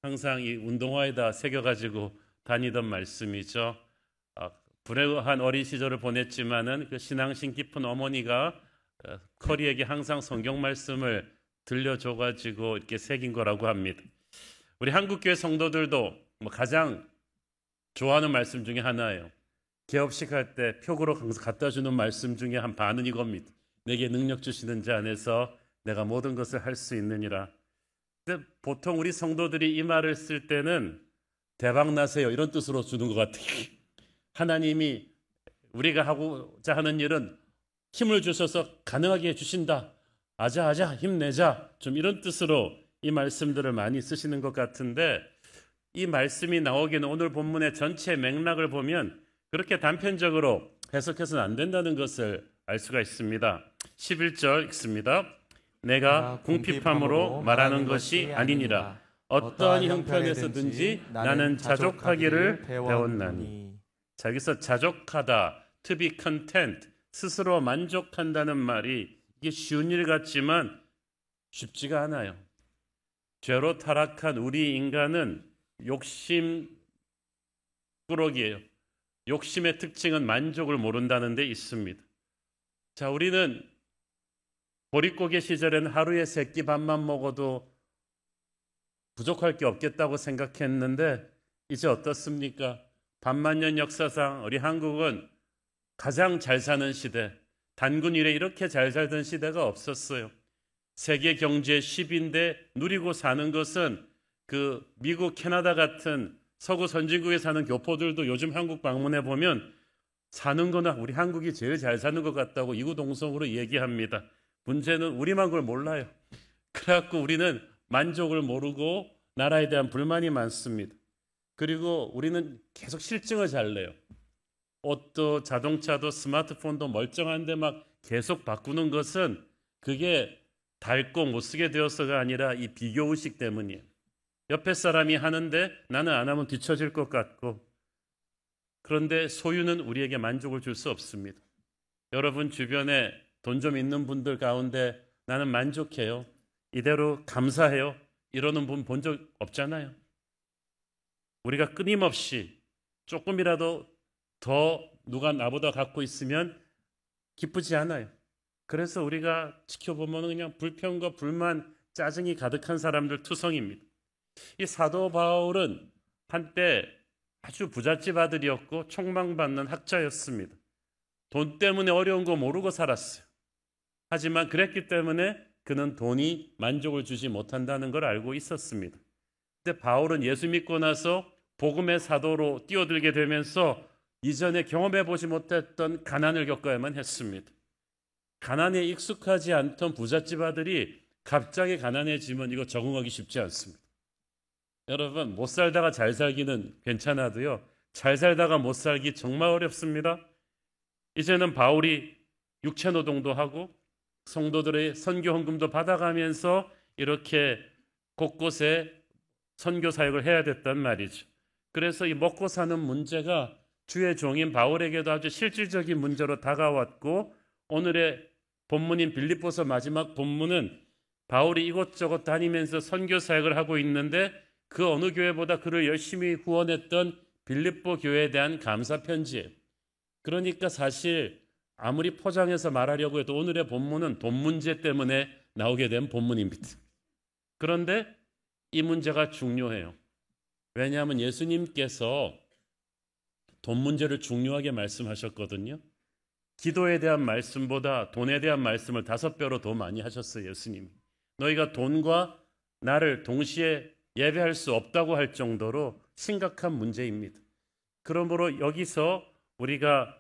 항상 이 운동화에다 새겨가지고 다니던 말씀이죠. 불행한 어린 시절을 보냈지만은 그 신앙심 깊은 어머니가 커리에게 항상 성경 말씀을 들려줘가지고 이렇게 새긴 거라고 합니다. 우리 한국교회 성도들도 가장 좋아하는 말씀 중에 하나예요. 개업식 할 때 표구로 갖다 주는 말씀 중에 한 반은 이겁니다. 내게 능력 주시는 자 안에서 내가 모든 것을 할 수 있느니라. 근데 보통 우리 성도들이 이 말을 쓸 때는 대박 나세요 이런 뜻으로 주는 것 같아요. 하나님이 우리가 하고자 하는 일은 힘을 주셔서 가능하게 해주신다. 아자아자 힘내자. 좀 이런 뜻으로 이 말씀들을 많이 쓰시는 것 같은데 이 말씀이 나오기는 오늘 본문의 전체 맥락을 보면 그렇게 단편적으로 해석해서는 안 된다는 것을 알 수가 있습니다. 11절 읽습니다. 내가 궁핍함으로 말하는 것이 아니니라. 어떠한 형편에서든지 나는 자족하기를 배웠나니. 자, 여기서 자족하다, to be content, 스스로 만족한다는 말이 이게 쉬운 일 같지만 쉽지가 않아요. 죄로 타락한 우리 인간은 욕심꾸러기예요. 욕심의 특징은 만족을 모른다는 데 있습니다. 자, 우리는 보릿고개 시절에는 하루에 3끼 밥만 먹어도 부족할 게 없겠다고 생각했는데 이제 어떻습니까? 반만년 역사상 우리 한국은 가장 잘 사는 시대, 단군 이래 이렇게 잘 살던 시대가 없었어요. 세계 경제 10위인데 누리고 사는 것은 그 미국, 캐나다 같은 서구 선진국에 사는 교포들도 요즘 한국 방문해 보면 사는 거나 우리 한국이 제일 잘 사는 것 같다고 이구동성으로 얘기합니다. 문제는 우리만 그걸 몰라요. 그래갖고 우리는 만족을 모르고 나라에 대한 불만이 많습니다. 그리고 우리는 계속 실증을 잘 내요. 옷도 자동차도 스마트폰도 멀쩡한데 막 계속 바꾸는 것은 그게 닳고 못 쓰게 되어서가 아니라 이 비교의식 때문이에요. 옆에 사람이 하는데 나는 안 하면 뒤처질 것 같고, 그런데 소유는 우리에게 만족을 줄 수 없습니다. 여러분 주변에 돈 좀 있는 분들 가운데 나는 만족해요, 이대로 감사해요, 이러는 분 본 적 없잖아요. 우리가 끊임없이 조금이라도 더 누가 나보다 갖고 있으면 기쁘지 않아요. 그래서 우리가 지켜보면 그냥 불평과 불만, 짜증이 가득한 사람들 투성입니다. 이 사도 바울은 한때 아주 부잣집 아들이었고 총망받는 학자였습니다. 돈 때문에 어려운 거 모르고 살았어요. 하지만 그랬기 때문에 그는 돈이 만족을 주지 못한다는 걸 알고 있었습니다. 근데 바울은 예수 믿고 나서 복음의 사도로 뛰어들게 되면서 이전에 경험해 보지 못했던 가난을 겪어야만 했습니다. 가난에 익숙하지 않던 부잣집 아들이 갑자기 가난해지면 이거 적응하기 쉽지 않습니다. 여러분, 못 살다가 잘 살기는 괜찮아도요, 잘 살다가 못 살기 정말 어렵습니다. 이제는 바울이 육체노동도 하고 성도들의 선교 헌금도 받아가면서 이렇게 곳곳에 선교 사역을 해야 됐단 말이죠. 그래서 이 먹고 사는 문제가 주의 종인 바울에게도 아주 실질적인 문제로 다가왔고, 오늘의 본문인 빌립보서 마지막 본문은 바울이 이곳저곳 다니면서 선교 사역을 하고 있는데 그 어느 교회보다 그를 열심히 후원했던 빌립보 교회에 대한 감사 편지예요. 그러니까 사실 아무리 포장해서 말하려고 해도 오늘의 본문은 돈 문제 때문에 나오게 된 본문입니다. 그런데 이 문제가 중요해요. 왜냐하면 예수님께서 돈 문제를 중요하게 말씀하셨거든요. 기도에 대한 말씀보다 돈에 대한 말씀을 5배로 더 많이 하셨어요, 예수님이. 너희가 돈과 나를 동시에 예배할 수 없다고 할 정도로 심각한 문제입니다. 그러므로 여기서 우리가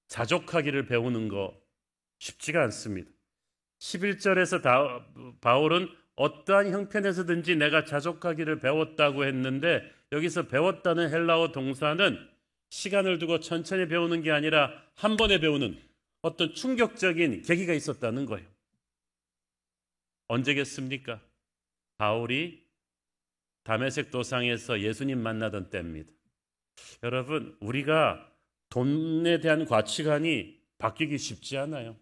자족하기를 배우는 거 쉽지가 않습니다. 11절에서 바울은 어떠한 형편에서든지 내가 자족하기를 배웠다고 했는데, 여기서 배웠다는 헬라어 동사는 시간을 두고 천천히 배우는 게 아니라 한 번에 배우는 어떤 충격적인 계기가 있었다는 거예요. 언제겠습니까? 바울이 다메섹 도상에서 예수님 만나던 때입니다. 여러분, 우리가 돈에 대한 가치관이 바뀌기 쉽지 않아요.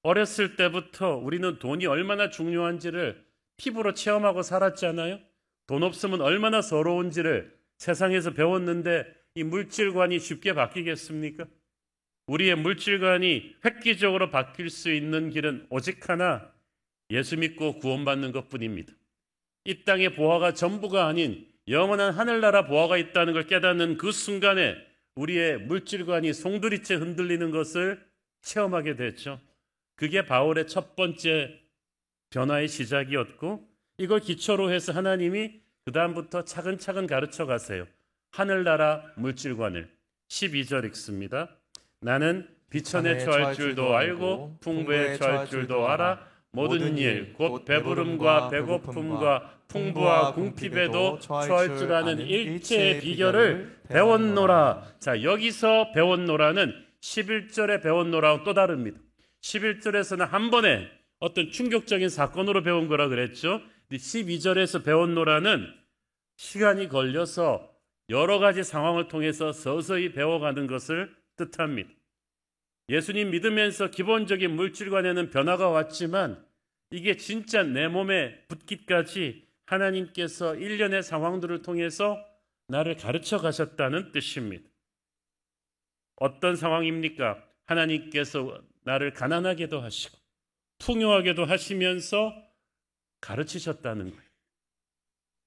어렸을 때부터 우리는 돈이 얼마나 중요한지를 피부로 체험하고 살았잖아요. 돈 없으면 얼마나 서러운지를 세상에서 배웠는데 이 물질관이 쉽게 바뀌겠습니까? 우리의 물질관이 획기적으로 바뀔 수 있는 길은 오직 하나, 예수 믿고 구원받는 것뿐입니다. 이 땅의 보화가 전부가 아닌 영원한 하늘나라 보화가 있다는 걸 깨닫는 그 순간에 우리의 물질관이 송두리째 흔들리는 것을 체험하게 됐죠. 그게 바울의 첫 번째 변화의 시작이었고, 이걸 기초로 해서 하나님이 그 다음부터 차근차근 가르쳐 가세요. 하늘나라 물질관을. 12절 읽습니다. 나는 비천에 처할 줄도 알고 풍부에 처할 줄도 알아. 모든 일, 곧 배부름과 배고픔과 풍부와 궁핍에도 처할 줄 아는 일체의 비결을 배웠노라. 자, 여기서 배웠노라는 11절에 배웠노라와 또 다릅니다. 11절에서는 한 번에 어떤 충격적인 사건으로 배운 거라 그랬죠. 12절에서 배웠노라는 시간이 걸려서 여러 가지 상황을 통해서 서서히 배워가는 것을 뜻합니다. 예수님 믿으면서 기본적인 물질관에는 변화가 왔지만 이게 진짜 내 몸에 붙기까지 하나님께서 일련의 상황들을 통해서 나를 가르쳐 가셨다는 뜻입니다. 어떤 상황입니까? 하나님께서 나를 가난하게도 하시고 풍요하게도 하시면서 가르치셨다는 거예요.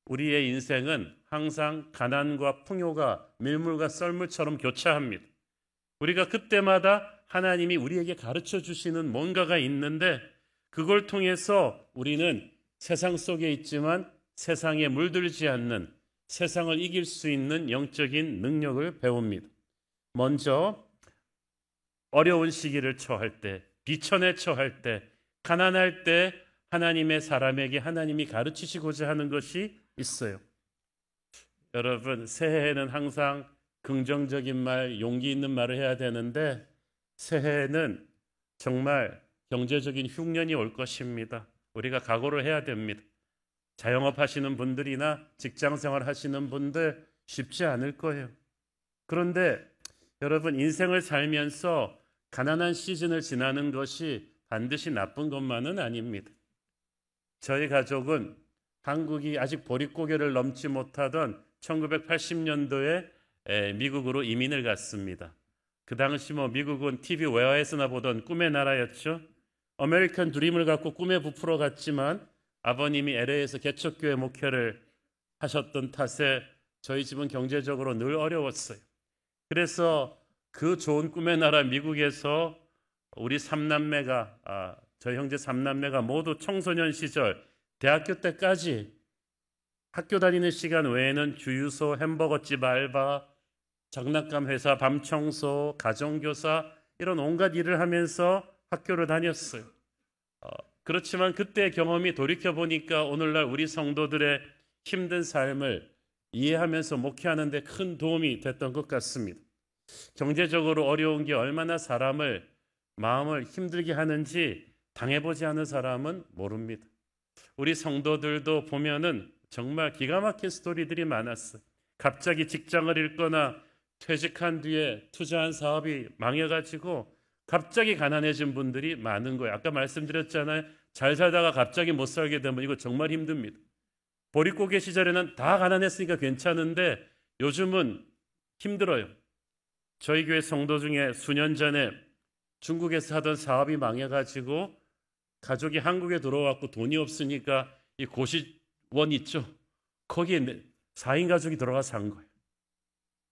우리의 인생은 항상 가난과 풍요가 밀물과 썰물처럼 교차합니다. 우리가 그때마다 하나님이 우리에게 가르쳐 주시는 뭔가가 있는데 그걸 통해서 우리는 세상 속에 있지만 세상에 물들지 않는, 세상을 이길 수 있는 영적인 능력을 배웁니다. 먼저 어려운 시기를 처할 때, 비천에 처할 때, 가난할 때 하나님의 사람에게 하나님이 가르치시고자 하는 것이 있어요. 여러분, 새해에는 항상 긍정적인 말, 용기 있는 말을 해야 되는데 새해에는 정말 경제적인 흉년이 올 것입니다. 우리가 각오를 해야 됩니다. 자영업 하시는 분들이나 직장생활 하시는 분들 쉽지 않을 거예요. 그런데 여러분, 인생을 살면서 가난한 시즌을 지나는 것이 반드시 나쁜 것만은 아닙니다. 저희 가족은 한국이 아직 보릿고개를 넘지 못하던 1980년도에 미국으로 이민을 갔습니다. 그 당시 미국은 TV 외화에서나 보던 꿈의 나라였죠. 아메리칸 드림을 갖고 꿈에 부풀어 갔지만 아버님이 LA에서 개척교회 목회를 하셨던 탓에 저희 집은 경제적으로 늘 어려웠어요. 그래서 그 좋은 꿈의 나라 미국에서 우리 삼남매가 저희 형제 삼남매가 모두 청소년 시절 대학교 때까지 학교 다니는 시간 외에는 주유소, 햄버거집 알바, 장난감 회사, 밤청소, 가정교사 이런 온갖 일을 하면서 학교를 다녔어요. 그렇지만 그때의 경험이 돌이켜보니까 오늘날 우리 성도들의 힘든 삶을 이해하면서 목회하는 데 큰 도움이 됐던 것 같습니다. 경제적으로 어려운 게 얼마나 사람을 마음을 힘들게 하는지 당해보지 않은 사람은 모릅니다. 우리 성도들도 보면은 정말 기가 막힌 스토리들이 많았어요. 갑자기 직장을 잃거나 퇴직한 뒤에 투자한 사업이 망해가지고 갑자기 가난해진 분들이 많은 거예요. 아까 말씀드렸잖아요. 잘 살다가 갑자기 못 살게 되면 이거 정말 힘듭니다. 보릿고개 시절에는 다 가난했으니까 괜찮은데 요즘은 힘들어요. 저희 교회 성도 중에 수년 전에 중국에서 하던 사업이 망해가지고 가족이 한국에 들어왔고 돈이 없으니까 이 고시원 있죠. 거기에 4인 가족이 들어가 산 거예요.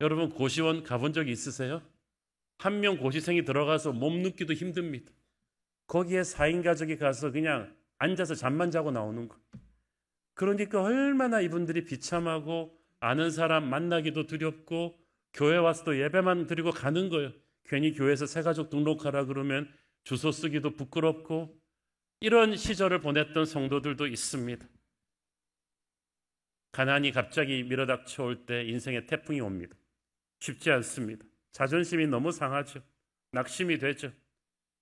여러분, 고시원 가본 적 있으세요? 한 명 고시생이 들어가서 몸 눕기도 힘듭니다. 거기에 4인 가족이 가서 그냥 앉아서 잠만 자고 나오는 거예요. 그러니까 얼마나 이분들이 비참하고 아는 사람 만나기도 두렵고 교회 와서 또 예배만 드리고 가는 거예요. 괜히 교회에서 새가족 등록하라 그러면 주소 쓰기도 부끄럽고 이런 시절을 보냈던 성도들도 있습니다. 가난이 갑자기 밀어닥쳐 올 때 인생의 태풍이 옵니다. 쉽지 않습니다. 자존심이 너무 상하죠. 낙심이 되죠.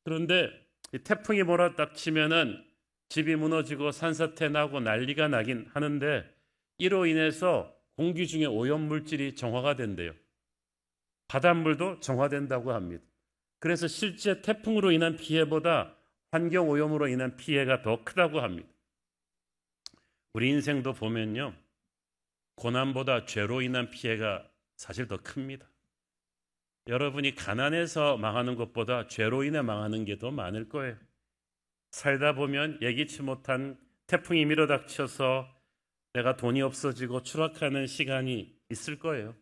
그런데 이 태풍이 몰아닥치면은 집이 무너지고 산사태 나고 난리가 나긴 하는데 이로 인해서 공기 중에 오염물질이 정화가 된대요. 바닷물도 정화된다고 합니다. 그래서 실제 태풍으로 인한 피해보다 환경오염으로 인한 피해가 더 크다고 합니다. 우리 인생도 보면요, 고난보다 죄로 인한 피해가 사실 더 큽니다. 여러분이 가난해서 망하는 것보다 죄로 인해 망하는 게 더 많을 거예요. 살다 보면 예기치 못한 태풍이 밀어닥쳐서 내가 돈이 없어지고 추락하는 시간이 있을 거예요.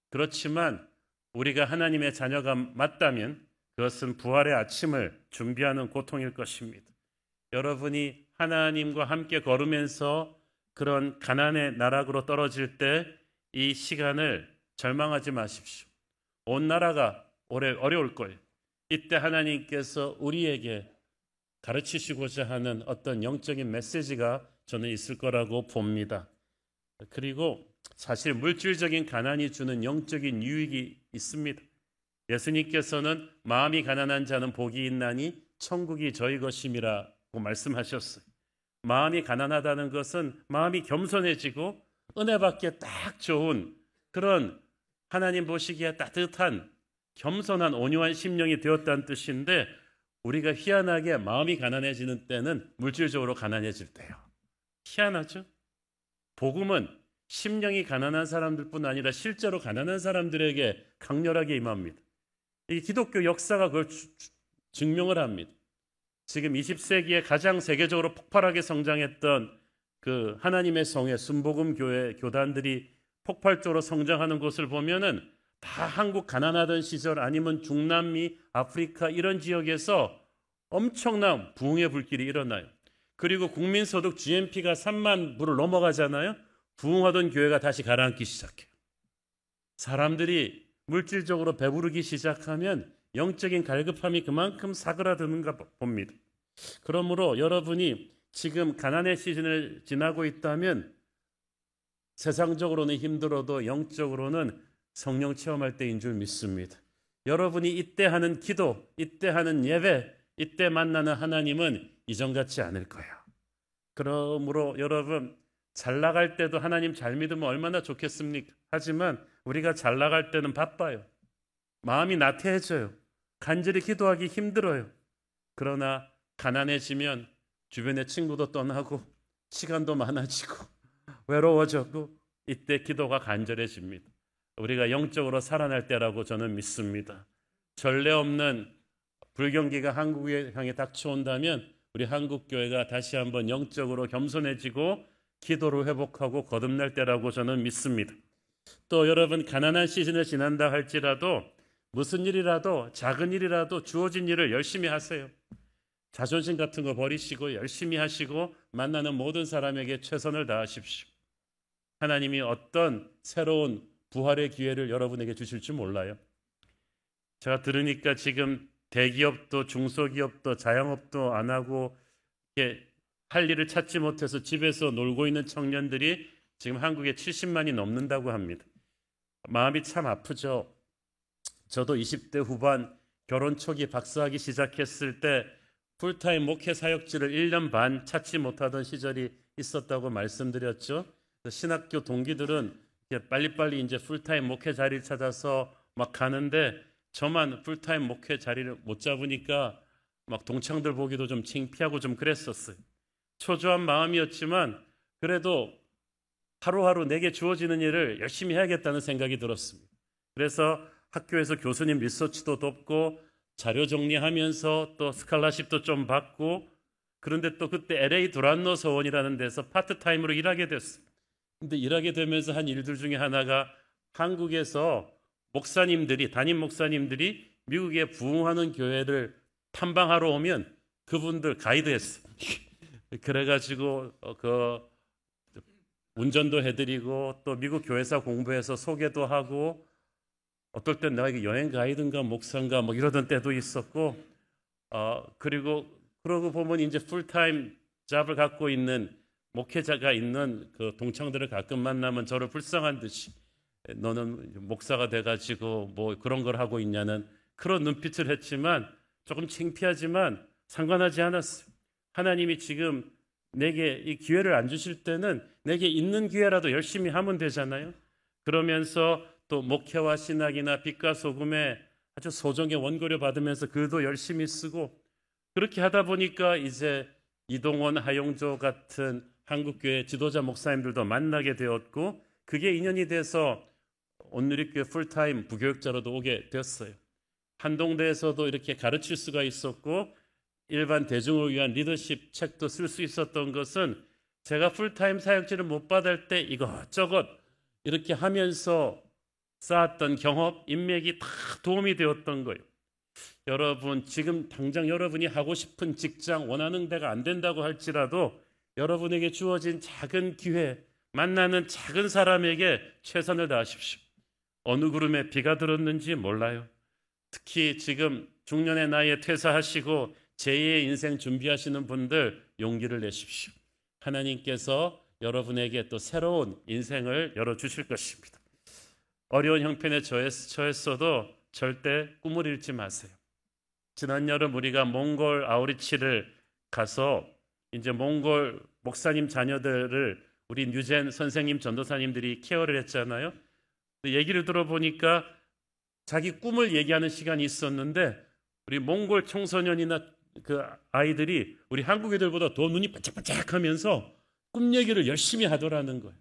그렇지만 우리가 하나님의 자녀가 맞다면 그것은 부활의 아침을 준비하는 고통일 것입니다. 여러분이 하나님과 함께 걸으면서 그런 가난의 나락으로 떨어질 때 이 시간을 절망하지 마십시오. 온 나라가 올해 어려울 거예요. 이때 하나님께서 우리에게 가르치시고자 하는 어떤 영적인 메시지가 저는 있을 거라고 봅니다. 그리고 사실 물질적인 가난이 주는 영적인 유익이 있습니다. 예수님께서는 마음이 가난한 자는 복이 있나니 천국이 저희 것임이라고 말씀하셨어요. 마음이 가난하다는 것은 마음이 겸손해지고 은혜 받기에 딱 좋은 그런 하나님 보시기에 따뜻한 겸손한 온유한 심령이 되었다는 뜻인데 우리가 희한하게 마음이 가난해지는 때는 물질적으로 가난해질 때요. 희한하죠? 복음은 심령이 가난한 사람들뿐 아니라 실제로 가난한 사람들에게 강렬하게 임합니다. 이 기독교 역사가 그걸 증명을 합니다. 지금 20세기에 가장 세계적으로 폭발하게 성장했던 그 하나님의 성회 순복음 교회 교단들이 폭발적으로 성장하는 것을 보면은 다 한국 가난하던 시절 아니면 중남미, 아프리카 이런 지역에서 엄청난 부흥의 불길이 일어나요. 그리고 국민소득 GNP가 3만 불을 넘어가잖아요. 부흥하던 교회가 다시 가라앉기 시작해요. 사람들이 물질적으로 배부르기 시작하면 영적인 갈급함이 그만큼 사그라드는가 봅니다. 그러므로 여러분이 지금 가난의 시즌을 지나고 있다면 세상적으로는 힘들어도 영적으로는 성령 체험할 때인 줄 믿습니다. 여러분이 이때 하는 기도, 이때 하는 예배, 이때 만나는 하나님은 이전 같지 않을 거예요. 그러므로 여러분 잘 나갈 때도 하나님 잘 믿으면 얼마나 좋겠습니까? 하지만 우리가 잘 나갈 때는 바빠요. 마음이 나태해져요. 간절히 기도하기 힘들어요. 그러나 가난해지면 주변의 친구도 떠나고 시간도 많아지고 외로워졌고 이때 기도가 간절해집니다. 우리가 영적으로 살아날 때라고 저는 믿습니다. 전례 없는 불경기가 한국에 향해 닥쳐온다면 우리 한국교회가 다시 한번 영적으로 겸손해지고 기도를 회복하고 거듭날 때라고 저는 믿습니다. 또 여러분 가난한 시즌을 지난다 할지라도 무슨 일이라도 작은 일이라도 주어진 일을 열심히 하세요. 자존심 같은 거 버리시고 열심히 하시고 만나는 모든 사람에게 최선을 다하십시오. 하나님이 어떤 새로운 부활의 기회를 여러분에게 주실지 몰라요. 제가 들으니까 지금 대기업도 중소기업도 자영업도 안 하고 이렇게 할 일을 찾지 못해서 집에서 놀고 있는 청년들이 지금 한국에 70만이 넘는다고 합니다. 마음이 참 아프죠. 저도 20대 후반 결혼 초기 박사하기 시작했을 때 풀타임 목회 사역지를 1년 반 찾지 못하던 시절이 있었다고 말씀드렸죠. 신학교 동기들은 빨리빨리 이제 풀타임 목회 자리를 찾아서 막 가는데 저만 풀타임 목회 자리를 못 잡으니까 막 동창들 보기도 좀 창피하고 좀 그랬었어요. 초조한 마음이었지만 그래도 하루하루 내게 주어지는 일을 열심히 해야겠다는 생각이 들었습니다. 그래서 학교에서 교수님 리서치도 돕고 자료 정리하면서 또 스칼라십도 좀 받고 그런데 또 그때 LA 두란노 서원이라는 데서 파트타임으로 일하게 됐어요. 근데 일하게 되면서 한 일들 중에 하나가 한국에서 목사님들이 담임 목사님들이 미국에 부흥하는 교회를 탐방하러 오면 그분들 가이드했어. 그래가지고 그 운전도 해드리고 또 미국 교회사 공부해서 소개도 하고 어떨 땐 내가 여행 가이드인가 목사인가 뭐 이러던 때도 있었고 그러고 보면 이제 풀타임 잡을 갖고 있는 목회자가 있는 그 동창들을 가끔 만나면 저를 불쌍한 듯이 너는 목사가 돼가지고 뭐 그런 걸 하고 있냐는 그런 눈빛을 했지만 조금 창피하지만 상관하지 않았어요. 하나님이 지금 내게 이 기회를 안 주실 때는 내게 있는 기회라도 열심히 하면 되잖아요. 그러면서 또 목회와 신학이나 빛과 소금에 아주 소정의 원고료 받으면서 글도 열심히 쓰고 그렇게 하다 보니까 이제 이동원, 하용조 같은 한국교회 지도자 목사님들도 만나게 되었고 그게 인연이 돼서 온누리교회 풀타임 부교육자로도 오게 되었어요. 한동대에서도 이렇게 가르칠 수가 있었고 일반 대중을 위한 리더십 책도 쓸 수 있었던 것은 제가 풀타임 사역지를 못 받을 때 이것저것 이렇게 하면서 쌓았던 경험, 인맥이 다 도움이 되었던 거예요. 여러분 지금 당장 여러분이 하고 싶은 직장 원하는 데가 안 된다고 할지라도 여러분에게 주어진 작은 기회, 만나는 작은 사람에게 최선을 다하십시오. 어느 구름에 비가 들었는지 몰라요. 특히 지금 중년의 나이에 퇴사하시고 제2의 인생 준비하시는 분들 용기를 내십시오. 하나님께서 여러분에게 또 새로운 인생을 열어주실 것입니다. 어려운 형편에 처했어도 절대 꿈을 잃지 마세요. 지난 여름 우리가 몽골 아우리치를 가서 이제 몽골 목사님 자녀들을 우리 뉴젠 선생님 전도사님들이 케어를 했잖아요. 얘기를 들어보니까 자기 꿈을 얘기하는 시간이 있었는데 우리 몽골 청소년이나 그 아이들이 우리 한국 애들보다 더 눈이 반짝반짝하면서 꿈 얘기를 열심히 하더라는 거예요.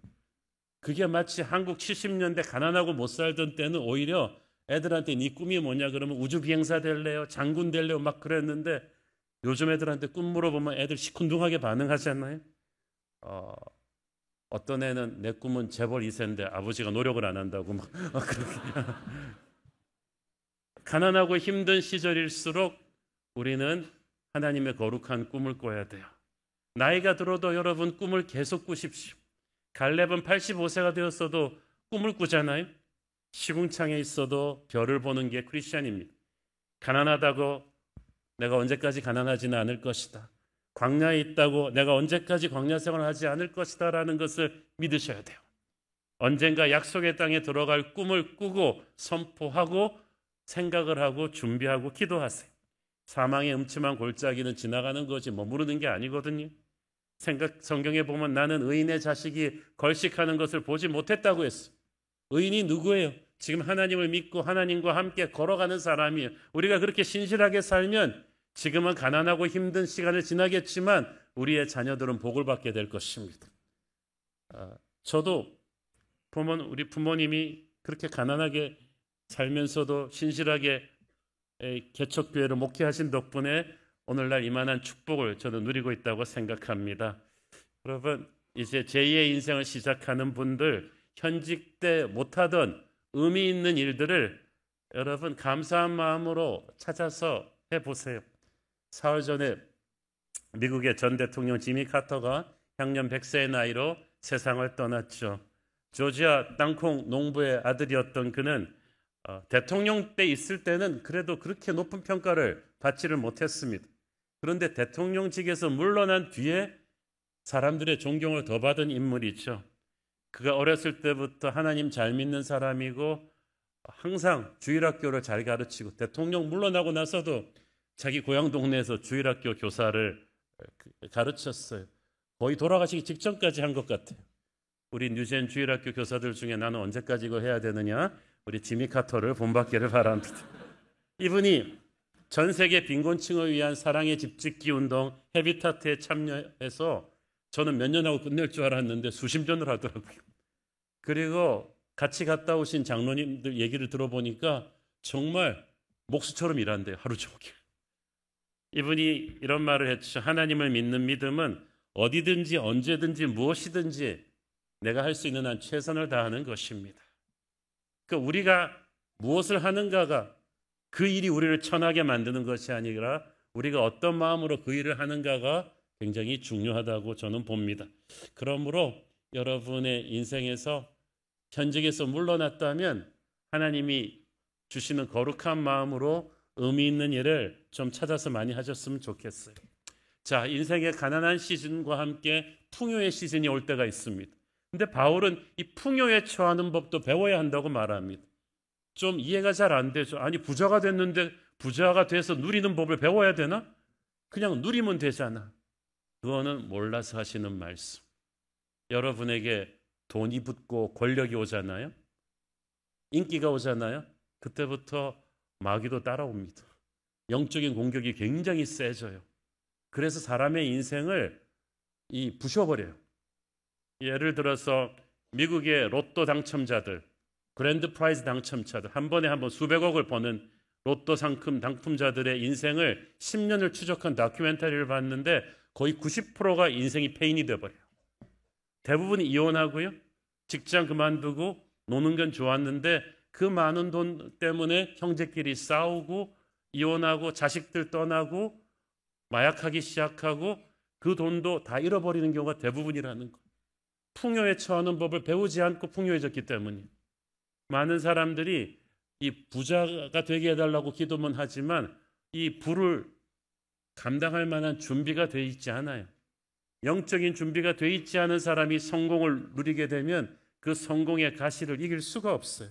그게 마치 한국 70년대 가난하고 못 살던 때는 오히려 애들한테 네 꿈이 뭐냐 그러면 우주 비행사 될래요? 장군 될래요? 막 그랬는데 요즘 애들한테 꿈 물어보면 애들 시큰둥하게 반응하잖아요. 어떤 애는 내 꿈은 재벌 2세인데 아버지가 노력을 안 한다고 막 그렇게. 가난하고 힘든 시절일수록 우리는 하나님의 거룩한 꿈을 꿔야 돼요. 나이가 들어도 여러분 꿈을 계속 꾸십시오. 갈렙은 85세가 되었어도 꿈을 꾸잖아요. 시궁창에 있어도 별을 보는 게 크리스찬입니다. 가난하다고 내가 언제까지 가난하지는 않을 것이다. 광야에 있다고 내가 언제까지 광야 생활을 하지 않을 것이다 라는 것을 믿으셔야 돼요. 언젠가 약속의 땅에 들어갈 꿈을 꾸고 선포하고 생각을 하고 준비하고 기도하세요. 사망의 음침한 골짜기는 지나가는 거지 머무르는 게 아니거든요. 성경에 보면 나는 의인의 자식이 걸식하는 것을 보지 못했다고 했어요. 의인이 누구예요? 지금 하나님을 믿고 하나님과 함께 걸어가는 사람이에요. 우리가 그렇게 신실하게 살면 지금은 가난하고 힘든 시간을 지나겠지만 우리의 자녀들은 복을 받게 될 것입니다. 저도 보면 우리 부모님이 그렇게 가난하게 살면서도 신실하게 개척교회를 목회하신 덕분에 오늘날 이만한 축복을 저도 누리고 있다고 생각합니다. 여러분, 이제 제2의 인생을 시작하는 분들, 현직 때 못하던 의미 있는 일들을 여러분 감사한 마음으로 찾아서 해보세요. 사흘 전에 미국의 전 대통령 지미 카터가 향년 100세의 나이로 세상을 떠났죠. 조지아 땅콩 농부의 아들이었던 그는 대통령 때 있을 때는 그래도 그렇게 높은 평가를 받지를 못했습니다. 그런데 대통령직에서 물러난 뒤에 사람들의 존경을 더 받은 인물이죠. 그가 어렸을 때부터 하나님 잘 믿는 사람이고 항상 주일학교를 잘 가르치고 대통령 물러나고 나서도 자기 고향 동네에서 주일학교 교사를 가르쳤어요. 거의 돌아가시기 직전까지 한 것 같아요. 우리 뉴젠 주일학교 교사들 중에 나는 언제까지 이거 해야 되느냐? 우리 지미 카터를 본받기를 바랍니다. 이분이 전 세계 빈곤층을 위한 사랑의 집짓기 운동 헤비타트에 참여해서 저는 몇 년 하고 끝낼 줄 알았는데 수십 년을 하더라고요. 그리고 같이 갔다 오신 장로님들 얘기를 들어보니까 정말 목수처럼 일한대요. 하루 종일. 이분이 이런 말을 했죠. 하나님을 믿는 믿음은 어디든지 언제든지 무엇이든지 내가 할 수 있는 한 최선을 다하는 것입니다. 그러니까 우리가 무엇을 하는가가 그 일이 우리를 천하게 만드는 것이 아니라 우리가 어떤 마음으로 그 일을 하는가가 굉장히 중요하다고 저는 봅니다. 그러므로 여러분의 인생에서 현직에서 물러났다면 하나님이 주시는 거룩한 마음으로 의미 있는 일을 좀 찾아서 많이 하셨으면 좋겠어요. 자, 인생의 가난한 시즌과 함께 풍요의 시즌이 올 때가 있습니다. 근데 바울은 이 풍요에 처하는 법도 배워야 한다고 말합니다. 좀 이해가 잘 안 되죠. 아니 부자가 됐는데 부자가 돼서 누리는 법을 배워야 되나? 그냥 누리면 되잖아. 그거는 몰라서 하시는 말씀. 여러분에게 돈이 붙고 권력이 오잖아요. 인기가 오잖아요. 그때부터 마귀도 따라옵니다. 영적인 공격이 굉장히 세져요. 그래서 사람의 인생을 부셔버려요. 예를 들어서 미국의 로또 당첨자들, 그랜드 프라이즈 당첨자들, 한 번에 수백억을 버는 로또 상품 당첨자들의 인생을 10년을 추적한 다큐멘터리를 봤는데 거의 90%가 인생이 폐인이 돼버려요. 대부분이 이혼하고요. 직장 그만두고 노는 건 좋았는데 그 많은 돈 때문에 형제끼리 싸우고 이혼하고 자식들 떠나고 마약하기 시작하고 그 돈도 다 잃어버리는 경우가 대부분이라는 거. 풍요에 처하는 법을 배우지 않고 풍요해졌기 때문이에요. 많은 사람들이 이 부자가 되게 해달라고 기도만 하지만 이 부를 감당할 만한 준비가 돼 있지 않아요. 영적인 준비가 돼 있지 않은 사람이 성공을 누리게 되면 그 성공의 가시를 이길 수가 없어요.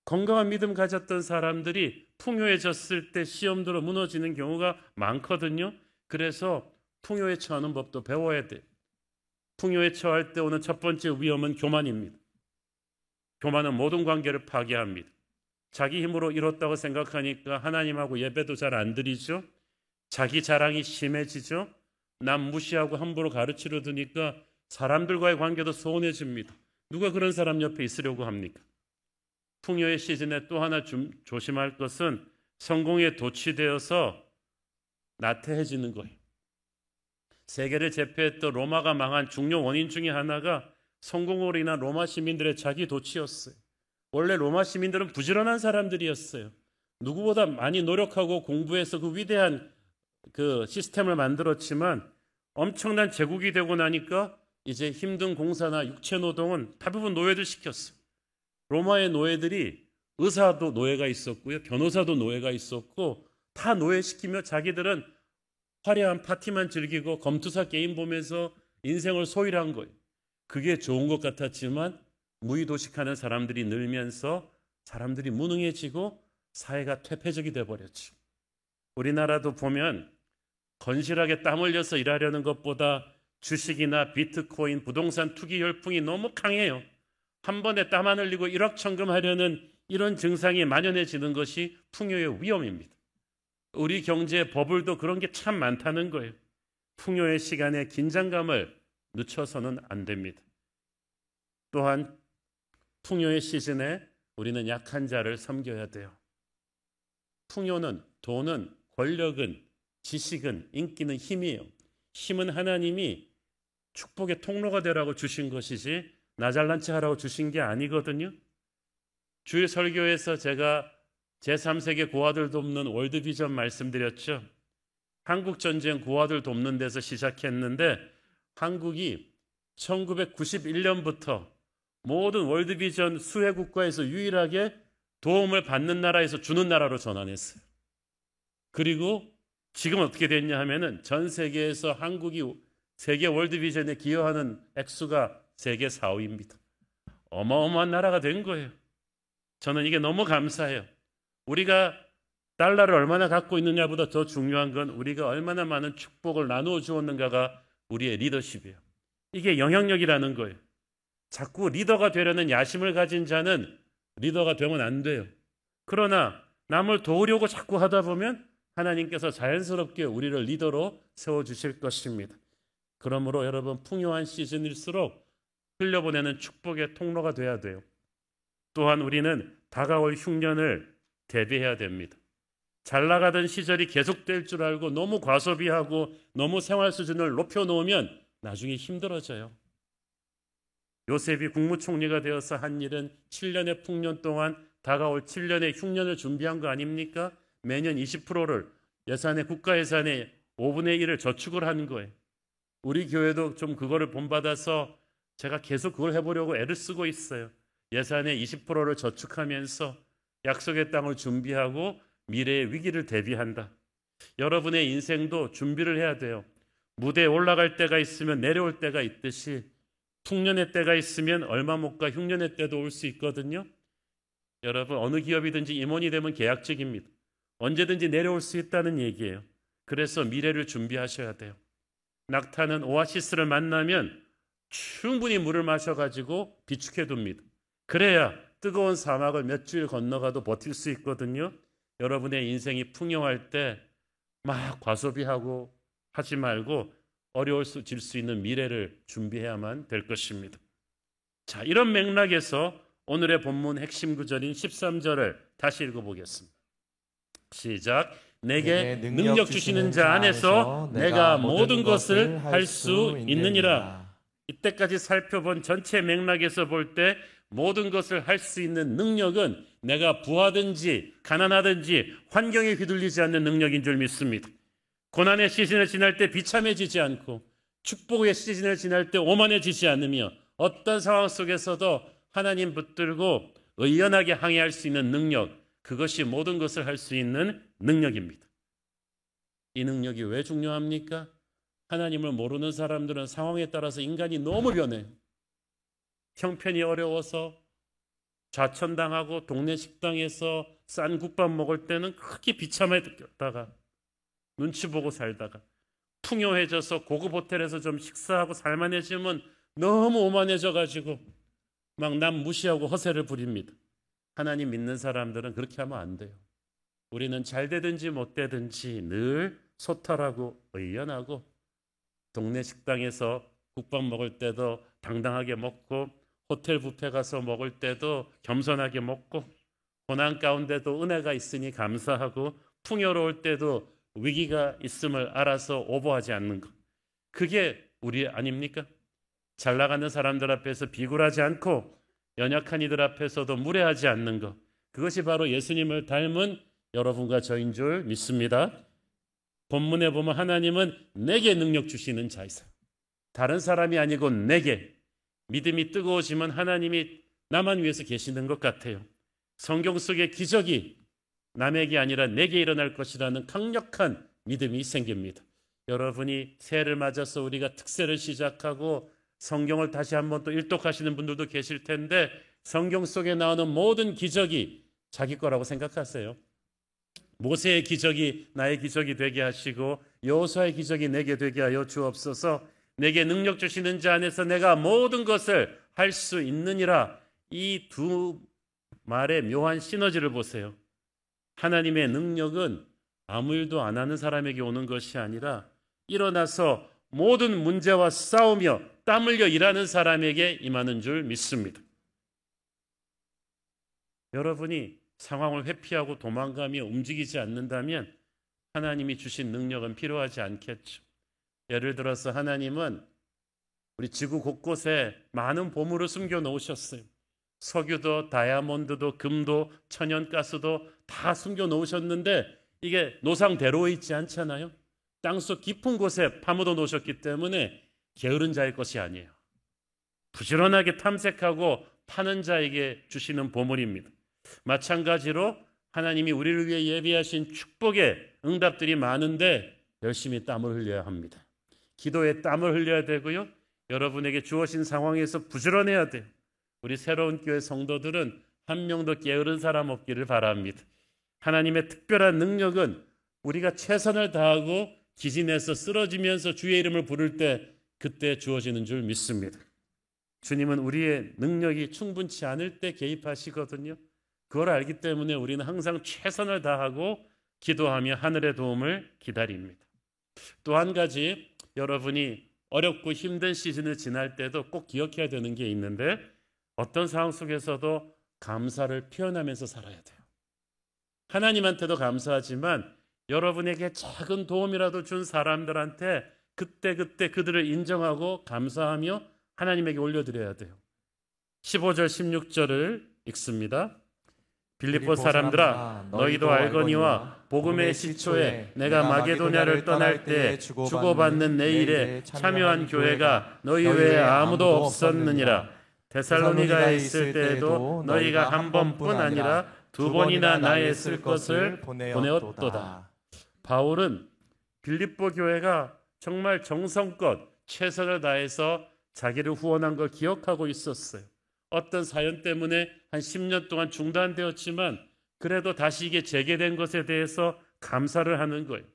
건강한 믿음 가졌던 사람들이 풍요해졌을 때 시험 들어 무너지는 경우가 많거든요. 그래서 풍요에 처하는 법도 배워야 돼요. 풍요에 처할 때 오는 첫 번째 위험은 교만입니다. 교만은 모든 관계를 파괴합니다. 자기 힘으로 이뤘다고 생각하니까 하나님하고 예배도 잘 안 드리죠. 자기 자랑이 심해지죠. 남 무시하고 함부로 가르치려 드니까 사람들과의 관계도 소원해집니다. 누가 그런 사람 옆에 있으려고 합니까? 풍요의 시즌에 또 하나 조심할 것은 성공에 도취되어서 나태해지는 거예요. 세계를 제패했던 로마가 망한 중요 원인 중에 하나가 성공으로 인한 로마 시민들의 자기 도취였어요. 원래 로마 시민들은 부지런한 사람들이었어요. 누구보다 많이 노력하고 공부해서 그 위대한 그 시스템을 만들었지만 엄청난 제국이 되고 나니까 이제 힘든 공사나 육체 노동은 대부분 노예들 시켰어요. 로마의 노예들이 의사도 노예가 있었고요. 변호사도 노예가 있었고 다 노예시키며 자기들은 화려한 파티만 즐기고 검투사 게임 보면서 인생을 소일한 거예요. 그게 좋은 것 같았지만 무의도식하는 사람들이 늘면서 사람들이 무능해지고 사회가 퇴폐적이 돼버렸죠. 우리나라도 보면 건실하게 땀 흘려서 일하려는 것보다 주식이나 비트코인, 부동산 투기 열풍이 너무 강해요. 한 번에 땀 안 흘리고 일확천금하려는 이런 증상이 만연해지는 것이 풍요의 위험입니다. 우리 경제의 버블도 그런 게 참 많다는 거예요. 풍요의 시간에 긴장감을 늦춰서는 안 됩니다. 또한 풍요의 시즌에 우리는 약한 자를 섬겨야 돼요. 풍요는, 돈은, 권력은, 지식은, 인기는 힘이에요. 힘은 하나님이 축복의 통로가 되라고 주신 것이지 나 잘난 체 하라고 주신 게 아니거든요. 주일 설교에서 제가 제3세계 고아들 돕는 월드비전 말씀드렸죠. 한국전쟁 고아들 돕는 데서 시작했는데 한국이 1991년부터 모든 월드비전 수혜 국가에서 유일하게 도움을 받는 나라에서 주는 나라로 전환했어요. 그리고 지금 어떻게 됐냐 하면은 전 세계에서 한국이 세계 월드비전에 기여하는 액수가 세계 4, 5위입니다. 어마어마한 나라가 된 거예요. 저는 이게 너무 감사해요. 우리가 달러를 얼마나 갖고 있느냐보다 더 중요한 건 우리가 얼마나 많은 축복을 나누어 주었는가가 우리의 리더십이에요. 이게 영향력이라는 거예요. 자꾸 리더가 되려는 야심을 가진 자는 리더가 되면 안 돼요. 그러나 남을 도우려고 자꾸 하다 보면 하나님께서 자연스럽게 우리를 리더로 세워주실 것입니다. 그러므로 여러분 풍요한 시즌일수록 흘려보내는 축복의 통로가 돼야 돼요. 또한 우리는 다가올 흉년을 대비해야 됩니다. 잘 나가던 시절이 계속될 줄 알고 너무 과소비하고 너무 생활 수준을 높여놓으면 나중에 힘들어져요. 요셉이 국무총리가 되어서 한 일은 7년의 풍년 동안 다가올 7년의 흉년을 준비한 거 아닙니까? 매년 20%를 예산의 국가 예산의 5분의 1을 저축을 하는 거예요. 우리 교회도 좀 그거를 본받아서 제가 계속 그걸 해보려고 애를 쓰고 있어요. 예산의 20%를 저축하면서 약속의 땅을 준비하고 미래의 위기를 대비한다. 여러분의 인생도 준비를 해야 돼요. 무대에 올라갈 때가 있으면 내려올 때가 있듯이 풍년의 때가 있으면 얼마 못 가 흉년의 때도 올 수 있거든요. 여러분 어느 기업이든지 임원이 되면 계약직입니다. 언제든지 내려올 수 있다는 얘기예요. 그래서 미래를 준비하셔야 돼요. 낙타는 오아시스를 만나면 충분히 물을 마셔가지고 비축해둡니다. 그래야 뜨거운 사막을 몇 주일 건너가도 버틸 수 있거든요. 여러분의 인생이 풍요할 때 막 과소비하고 하지 말고 어려워질 수 있는 미래를 준비해야만 될 것입니다. 자, 이런 맥락에서 오늘의 본문 핵심 구절인 13절을 다시 읽어보겠습니다. 시작. 내게 능력 주시는 자 안에서 내가 모든 것을 할 수 있느니라. 이때까지 살펴본 전체 맥락에서 볼 때 모든 것을 할 수 있는 능력은 내가 부하든지 가난하든지 환경에 휘둘리지 않는 능력인 줄 믿습니다. 고난의 시즌을 지날 때 비참해지지 않고 축복의 시즌을 지날 때 오만해지지 않으며 어떤 상황 속에서도 하나님 붙들고 의연하게 항해할 수 있는 능력, 그것이 모든 것을 할 수 있는 능력입니다. 이 능력이 왜 중요합니까? 하나님을 모르는 사람들은 상황에 따라서 인간이 너무 변해요. 형편이 어려워서 좌천당하고 동네 식당에서 싼 국밥 먹을 때는 크게 비참했다가 눈치 보고 살다가 풍요해져서 고급 호텔에서 좀 식사하고 살만해지면 너무 오만해져가지고 막 남 무시하고 허세를 부립니다. 하나님 믿는 사람들은 그렇게 하면 안 돼요. 우리는 잘 되든지 못 되든지 늘 소탈하고 의연하고 동네 식당에서 국밥 먹을 때도 당당하게 먹고 호텔 뷔페 가서 먹을 때도 겸손하게 먹고 고난 가운데도 은혜가 있으니 감사하고 풍요로울 때도 위기가 있음을 알아서 오버하지 않는 것. 그게 우리 아닙니까? 잘 나가는 사람들 앞에서 비굴하지 않고 연약한 이들 앞에서도 무례하지 않는 것. 그것이 바로 예수님을 닮은 여러분과 저인 줄 믿습니다. 본문에 보면 하나님은 내게 능력 주시는 자이사. 다른 사람이 아니고 내게. 믿음이 뜨거워지면 하나님이 나만 위해서 계시는 것 같아요. 성경 속의 기적이 남에게 아니라 내게 일어날 것이라는 강력한 믿음이 생깁니다. 여러분이 새해를 맞아서 우리가 특세를 시작하고 성경을 다시 한번 또 일독하시는 분들도 계실 텐데, 성경 속에 나오는 모든 기적이 자기 거라고 생각하세요? 모세의 기적이 나의 기적이 되게 하시고 여호수아의 기적이 내게 되게 하여 주옵소서. 내게 능력 주시는 자 안에서 내가 모든 것을 할 수 있느니라. 이 두 말의 묘한 시너지를 보세요. 하나님의 능력은 아무 일도 안 하는 사람에게 오는 것이 아니라 일어나서 모든 문제와 싸우며 땀 흘려 일하는 사람에게 임하는 줄 믿습니다. 여러분이 상황을 회피하고 도망가며 움직이지 않는다면 하나님이 주신 능력은 필요하지 않겠죠. 예를 들어서 하나님은 우리 지구 곳곳에 많은 보물을 숨겨 놓으셨어요. 석유도 다이아몬드도 금도 천연가스도 다 숨겨 놓으셨는데 이게 노상대로에 있지 않잖아요. 땅속 깊은 곳에 파묻어 놓으셨기 때문에 게으른 자의 것이 아니에요. 부지런하게 탐색하고 파는 자에게 주시는 보물입니다. 마찬가지로 하나님이 우리를 위해 예비하신 축복의 응답들이 많은데 열심히 땀을 흘려야 합니다. 기도에 땀을 흘려야 되고요. 여러분에게 주어진 상황에서 부지런해야 돼요. 우리 새로운 교회 성도들은 한 명도 게으른 사람 없기를 바랍니다. 하나님의 특별한 능력은 우리가 최선을 다하고 기진해서 쓰러지면서 주의 이름을 부를 때 그때 주어지는 줄 믿습니다. 주님은 우리의 능력이 충분치 않을 때 개입하시거든요. 그걸 알기 때문에 우리는 항상 최선을 다하고 기도하며 하늘의 도움을 기다립니다. 또 한 가지, 여러분이 어렵고 힘든 시즌을 지날 때도 꼭 기억해야 되는 게 있는데, 어떤 상황 속에서도 감사를 표현하면서 살아야 돼요. 하나님한테도 감사하지만 여러분에게 작은 도움이라도 준 사람들한테 그때 그들을 인정하고 감사하며 하나님에게 올려드려야 돼요. 15절 16절을 읽습니다. 빌립보 사람들아, 너희도 알거니와 복음의 시초에 내가 마게도냐를 떠날 때 주고받는 내 일에 참여한 교회가 너희 외에 아무도 없었느니라. 데살로니가에 있을 때에도 너희가 한 번뿐 아니라 두 번이나 나에 쓸 것을 보내었도다. 바울은 빌립보 교회가 정말 정성껏 최선을 다해서 자기를 후원한 걸 기억하고 있었어요. 어떤 사연 때문에 한 10년 동안 중단되었지만 그래도 다시 이게 재개된 것에 대해서 감사를 하는 거예요.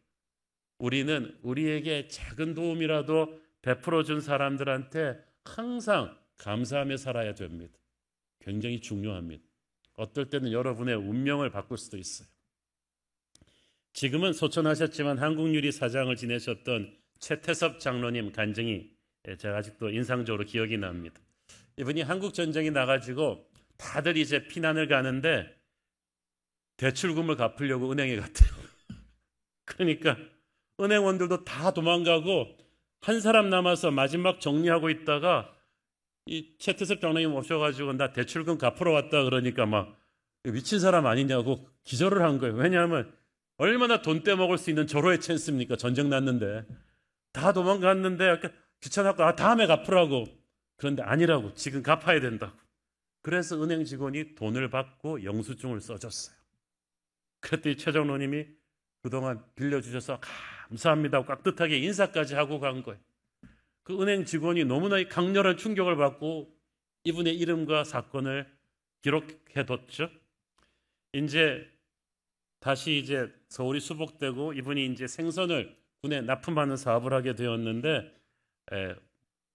우리는 우리에게 작은 도움이라도 베풀어 준 사람들한테 항상 감사하며 살아야 됩니다. 굉장히 중요합니다. 어떨 때는 여러분의 운명을 바꿀 수도 있어요. 지금은 소천하셨지만 한국유리 사장을 지내셨던 최태섭 장로님 간증이 제가 아직도 인상적으로 기억이 납니다. 이분이 한국 전쟁이 나가지고 다들 이제 피난을 가는데 대출금을 갚으려고 은행에 갔대요. 그러니까 은행원들도 다 도망가고 한 사람 남아서 마지막 정리하고 있다가 이 최태섭 장로님 오셔가지고 나 대출금 갚으러 왔다 그러니까 막 미친 사람 아니냐고 기절을 한 거예요. 왜냐하면 얼마나 돈 떼먹을 수 있는 절호의 찬스입니까? 전쟁 났는데 다 도망갔는데 귀찮았고 다음에 갚으라고. 그런데 아니라고, 지금 갚아야 된다고. 그래서 은행 직원이 돈을 받고 영수증을 써줬어요. 그랬더니 최 장로님이 그동안 빌려주셔서 감사합니다 깍듯하게 인사까지 하고 간 거예요. 그 은행 직원이 너무나 강렬한 충격을 받고 이분의 이름과 사건을 기록해뒀죠. 이제 다시 이제 서울이 수복되고 이분이 이제 생선을 군에 납품하는 사업을 하게 되었는데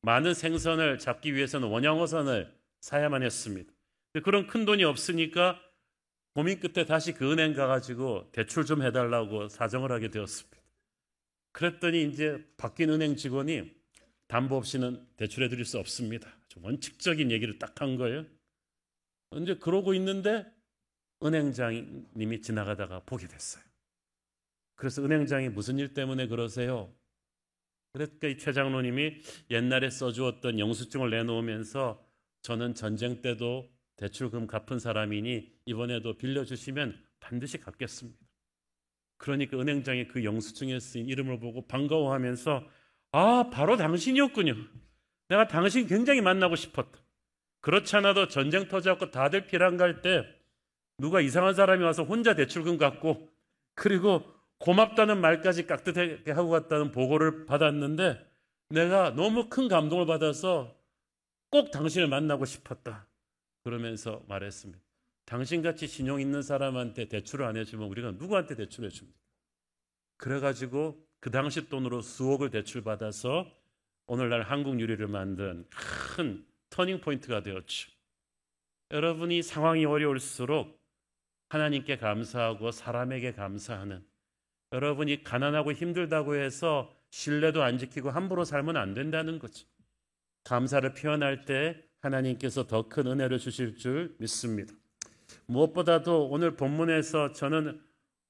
많은 생선을 잡기 위해서는 원양어선을 사야만 했습니다. 그런 큰 돈이 없으니까 고민 끝에 다시 그 은행 가가지고 대출 좀 해달라고 사정을 하게 되었습니다. 그랬더니 이제 바뀐 은행 직원이 담보 없이는 대출해 드릴 수 없습니다. 좀 원칙적인 얘기를 딱 한 거예요. 이제 그러고 있는데 은행장님이 지나가다가 보게 됐어요. 그래서 은행장이 무슨 일 때문에 그러세요? 그러니까 이 최 장로님이 옛날에 써주었던 영수증을 내놓으면서 저는 전쟁 때도 대출금 갚은 사람이니 이번에도 빌려주시면 반드시 갚겠습니다. 그러니까 은행장이 그 영수증에 쓰인 이름을 보고 반가워하면서 아, 바로 당신이었군요. 내가 당신 굉장히 만나고 싶었다. 그렇지 않아도 전쟁 터져갖고 다들 피난 갈 때 누가 이상한 사람이 와서 혼자 대출금 갚고 그리고 고맙다는 말까지 깍듯하게 하고 갔다는 보고를 받았는데 내가 너무 큰 감동을 받아서 꼭 당신을 만나고 싶었다. 그러면서 말했습니다. 당신같이 신용 있는 사람한테 대출을 안 해주면 우리가 누구한테 대출을 해줍니까? 그래가지고 그 당시 돈으로 수억을 대출받아서 오늘날 한국 유리를 만든 큰 터닝 포인트가 되었죠. 여러분이 상황이 어려울수록 하나님께 감사하고 사람에게 감사하는, 여러분이 가난하고 힘들다고 해서 신뢰도 안 지키고 함부로 살면 안 된다는 거죠. 감사를 표현할 때 하나님께서 더 큰 은혜를 주실 줄 믿습니다. 무엇보다도 오늘 본문에서 저는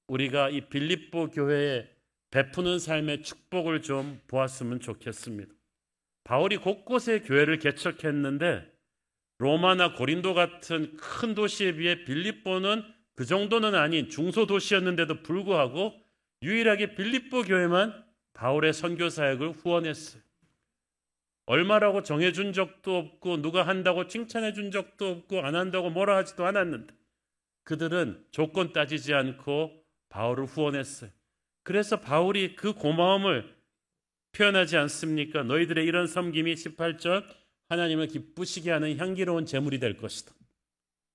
우리가 이 빌립보 교회에 베푸는 삶의 축복을 좀 보았으면 좋겠습니다. 바울이 곳곳에 교회를 개척했는데 로마나 고린도 같은 큰 도시에 비해 빌립보는 그 정도는 아닌 중소도시였는데도 불구하고 유일하게 빌립보 교회만 바울의 선교 사역을 후원했어요. 얼마라고 정해준 적도 없고 누가 한다고 칭찬해 준 적도 없고 안 한다고 뭐라 하지도 않았는데 그들은 조건 따지지 않고 바울을 후원했어요. 그래서 바울이 그 고마움을 표현하지 않습니까? 너희들의 이런 섬김이 18절 하나님을 기쁘시게 하는 향기로운 제물이 될 것이다.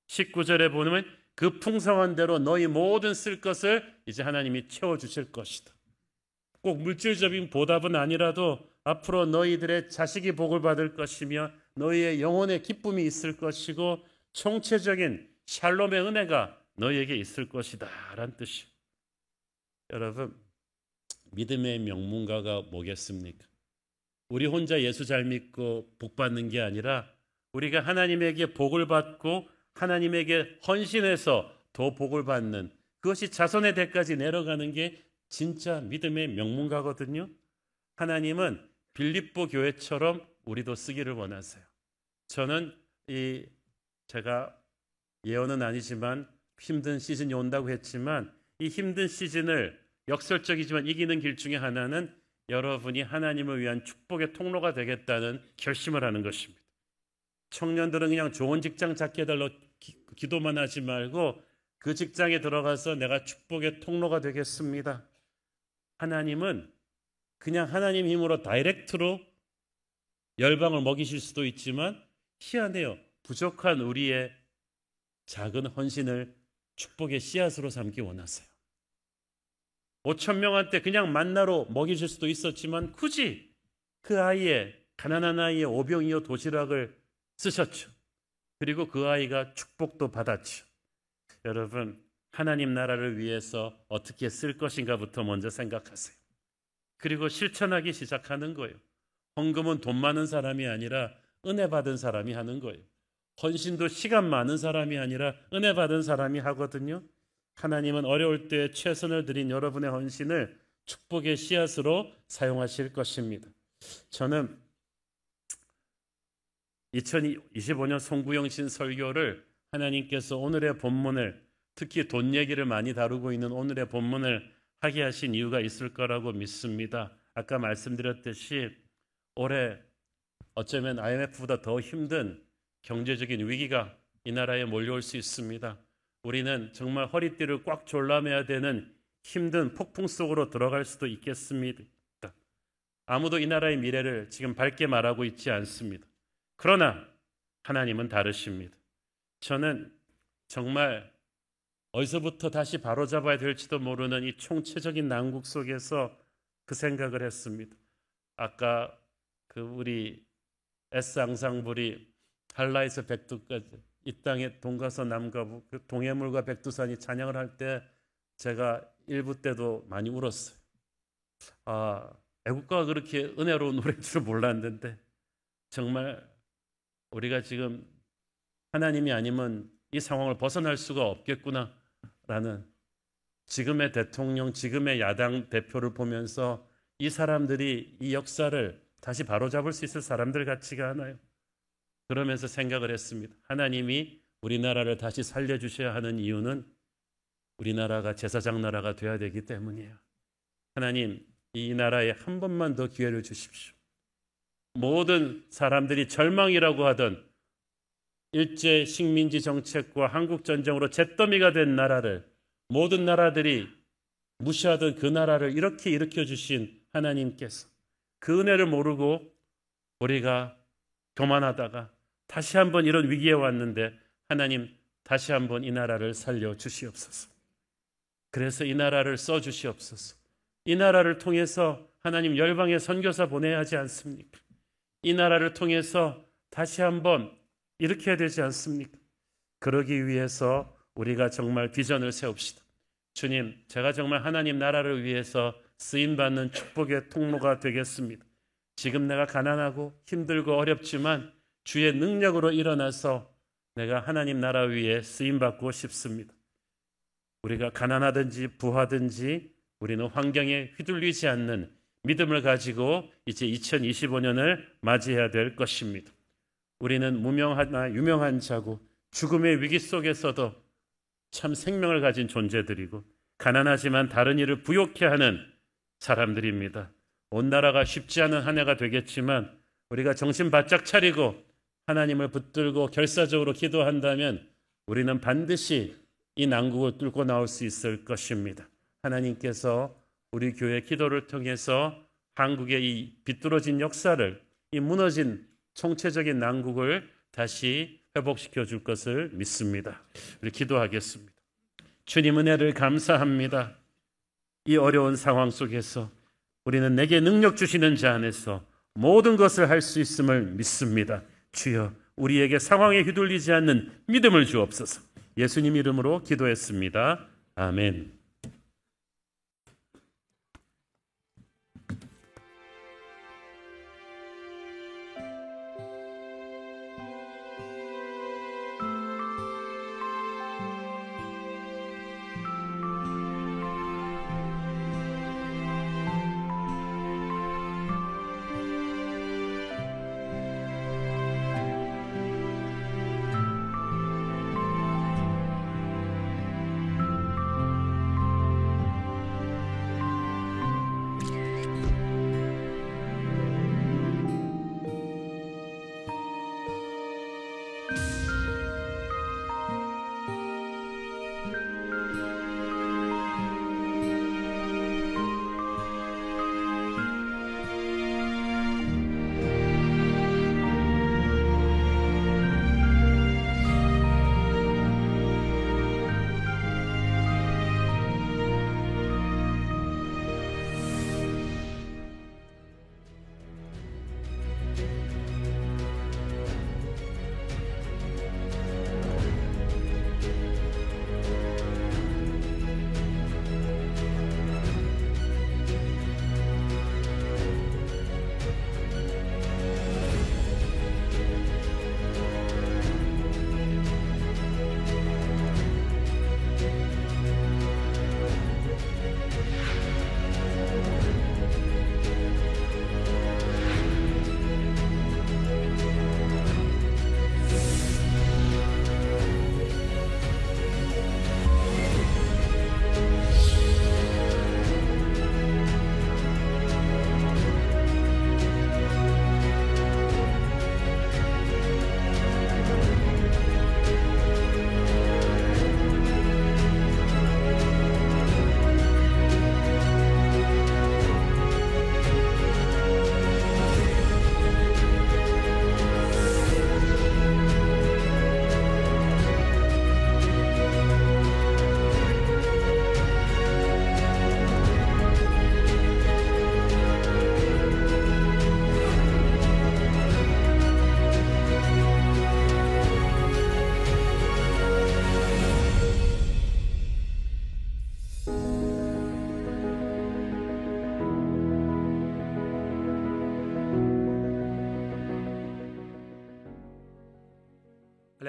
19절에 보면 그 풍성한 대로 너희 모든 쓸 것을 이제 하나님이 채워주실 것이다. 꼭 물질적인 보답은 아니라도 앞으로 너희들의 자식이 복을 받을 것이며 너희의 영혼의 기쁨이 있을 것이고 총체적인 샬롬의 은혜가 너희에게 있을 것이다 라는 뜻이에요. 여러분, 믿음의 명문가가 뭐겠습니까? 우리 혼자 예수 잘 믿고 복 받는 게 아니라 우리가 하나님에게 복을 받고 하나님에게 헌신해서 더 복을 받는, 그것이 자손의 대까지 내려가는 게 진짜 믿음의 명문가거든요. 하나님은 빌립보 교회처럼 우리도 쓰기를 원하세요. 저는 제가 예언은 아니지만 힘든 시즌이 온다고 했지만 이 힘든 시즌을 역설적이지만 이기는 길 중에 하나는 여러분이 하나님을 위한 축복의 통로가 되겠다는 결심을 하는 것입니다. 청년들은 그냥 좋은 직장 잡게 해달라고 기도만 하지 말고 그 직장에 들어가서 내가 축복의 통로가 되겠습니다. 하나님은 그냥 하나님 힘으로 다이렉트로 열방을 먹이실 수도 있지만 희한해요. 부족한 우리의 작은 헌신을 축복의 씨앗으로 삼기 원하세요. 5,000명한테 그냥 만나로 먹이실 수도 있었지만 굳이 그 아이의, 가난한 아이의 오병이어 도시락을 쓰셨죠. 그리고 그 아이가 축복도 받았죠. 여러분, 하나님 나라를 위해서 어떻게 쓸 것인가부터 먼저 생각하세요. 그리고 실천하기 시작하는 거예요. 헌금은 돈 많은 사람이 아니라 은혜 받은 사람이 하는 거예요. 헌신도 시간 많은 사람이 아니라 은혜 받은 사람이 하거든요. 하나님은 어려울 때 최선을 드린 여러분의 헌신을 축복의 씨앗으로 사용하실 것입니다. 저는 2025년 송구영신 설교를 하나님께서 오늘의 본문을, 특히 돈 얘기를 많이 다루고 있는 오늘의 본문을 하게 하신 이유가 있을 거라고 믿습니다. 아까 말씀드렸듯이 올해 어쩌면 IMF보다 더 힘든 경제적인 위기가 이 나라에 몰려올 수 있습니다. 우리는 정말 허리띠를 꽉 졸라매야 되는 힘든 폭풍 속으로 들어갈 수도 있겠습니다. 아무도 이 나라의 미래를 지금 밝게 말하고 있지 않습니다. 그러나 하나님은 다르십니다. 저는 정말 어디서부터 다시 바로잡아야 될지도 모르는 이 총체적인 난국 속에서 그 생각을 했습니다. 아까 우리 S 앙상블이 한라에서 백두까지 이 땅에 동가서 남가부, 동해물과 백두산이 찬양을 할 때 제가 일부 때도 많이 울었어요. 애국가가 그렇게 은혜로운 노래인 줄 몰랐는데 정말 우리가 지금 하나님이 아니면 이 상황을 벗어날 수가 없겠구나라는, 지금의 대통령, 지금의 야당 대표를 보면서 이 사람들이 이 역사를 다시 바로잡을 수 있을 사람들 같지가 않아요. 그러면서 생각을 했습니다. 하나님이 우리나라를 다시 살려주셔야 하는 이유는 우리나라가 제사장 나라가 돼야 되기 때문이에요. 하나님, 이 나라에 한 번만 더 기회를 주십시오. 모든 사람들이 절망이라고 하던 일제 식민지 정책과 한국 전쟁으로 잿더미가 된 나라를, 모든 나라들이 무시하던 그 나라를 이렇게 일으켜 주신 하나님께서 그 은혜를 모르고 우리가 교만하다가 다시 한번 이런 위기에 왔는데, 하나님 다시 한번 이 나라를 살려 주시옵소서. 그래서 이 나라를 써 주시옵소서. 이 나라를 통해서 하나님 열방에 선교사 보내야 하지 않습니까? 이 나라를 통해서 다시 한번 일으켜야 되지 않습니까? 그러기 위해서 우리가 정말 비전을 세웁시다. 주님, 제가 정말 하나님 나라를 위해서 쓰임받는 축복의 통로가 되겠습니다. 지금 내가 가난하고 힘들고 어렵지만 주의 능력으로 일어나서 내가 하나님 나라 위에 쓰임받고 싶습니다. 우리가 가난하든지 부하든지 우리는 환경에 휘둘리지 않는 믿음을 가지고 이제 2025년을 맞이해야 될 것입니다. 우리는 무명하나 유명한 자고 죽음의 위기 속에서도 참 생명을 가진 존재들이고 가난하지만 다른 이를 부욕해 하는 사람들입니다. 온 나라가 쉽지 않은 한 해가 되겠지만 우리가 정신 바짝 차리고 하나님을 붙들고 결사적으로 기도한다면 우리는 반드시 이 난국을 뚫고 나올 수 있을 것입니다. 하나님께서 우리 교회 기도를 통해서 한국의 이 비뚤어진 역사를, 이 무너진 총체적인 난국을 다시 회복시켜 줄 것을 믿습니다. 우리 기도하겠습니다. 주님 은혜를 감사합니다. 이 어려운 상황 속에서 우리는 내게 능력 주시는 자 안에서 모든 것을 할 수 있음을 믿습니다. 주여, 우리에게 상황에 휘둘리지 않는 믿음을 주옵소서. 예수님 이름으로 기도했습니다. 아멘.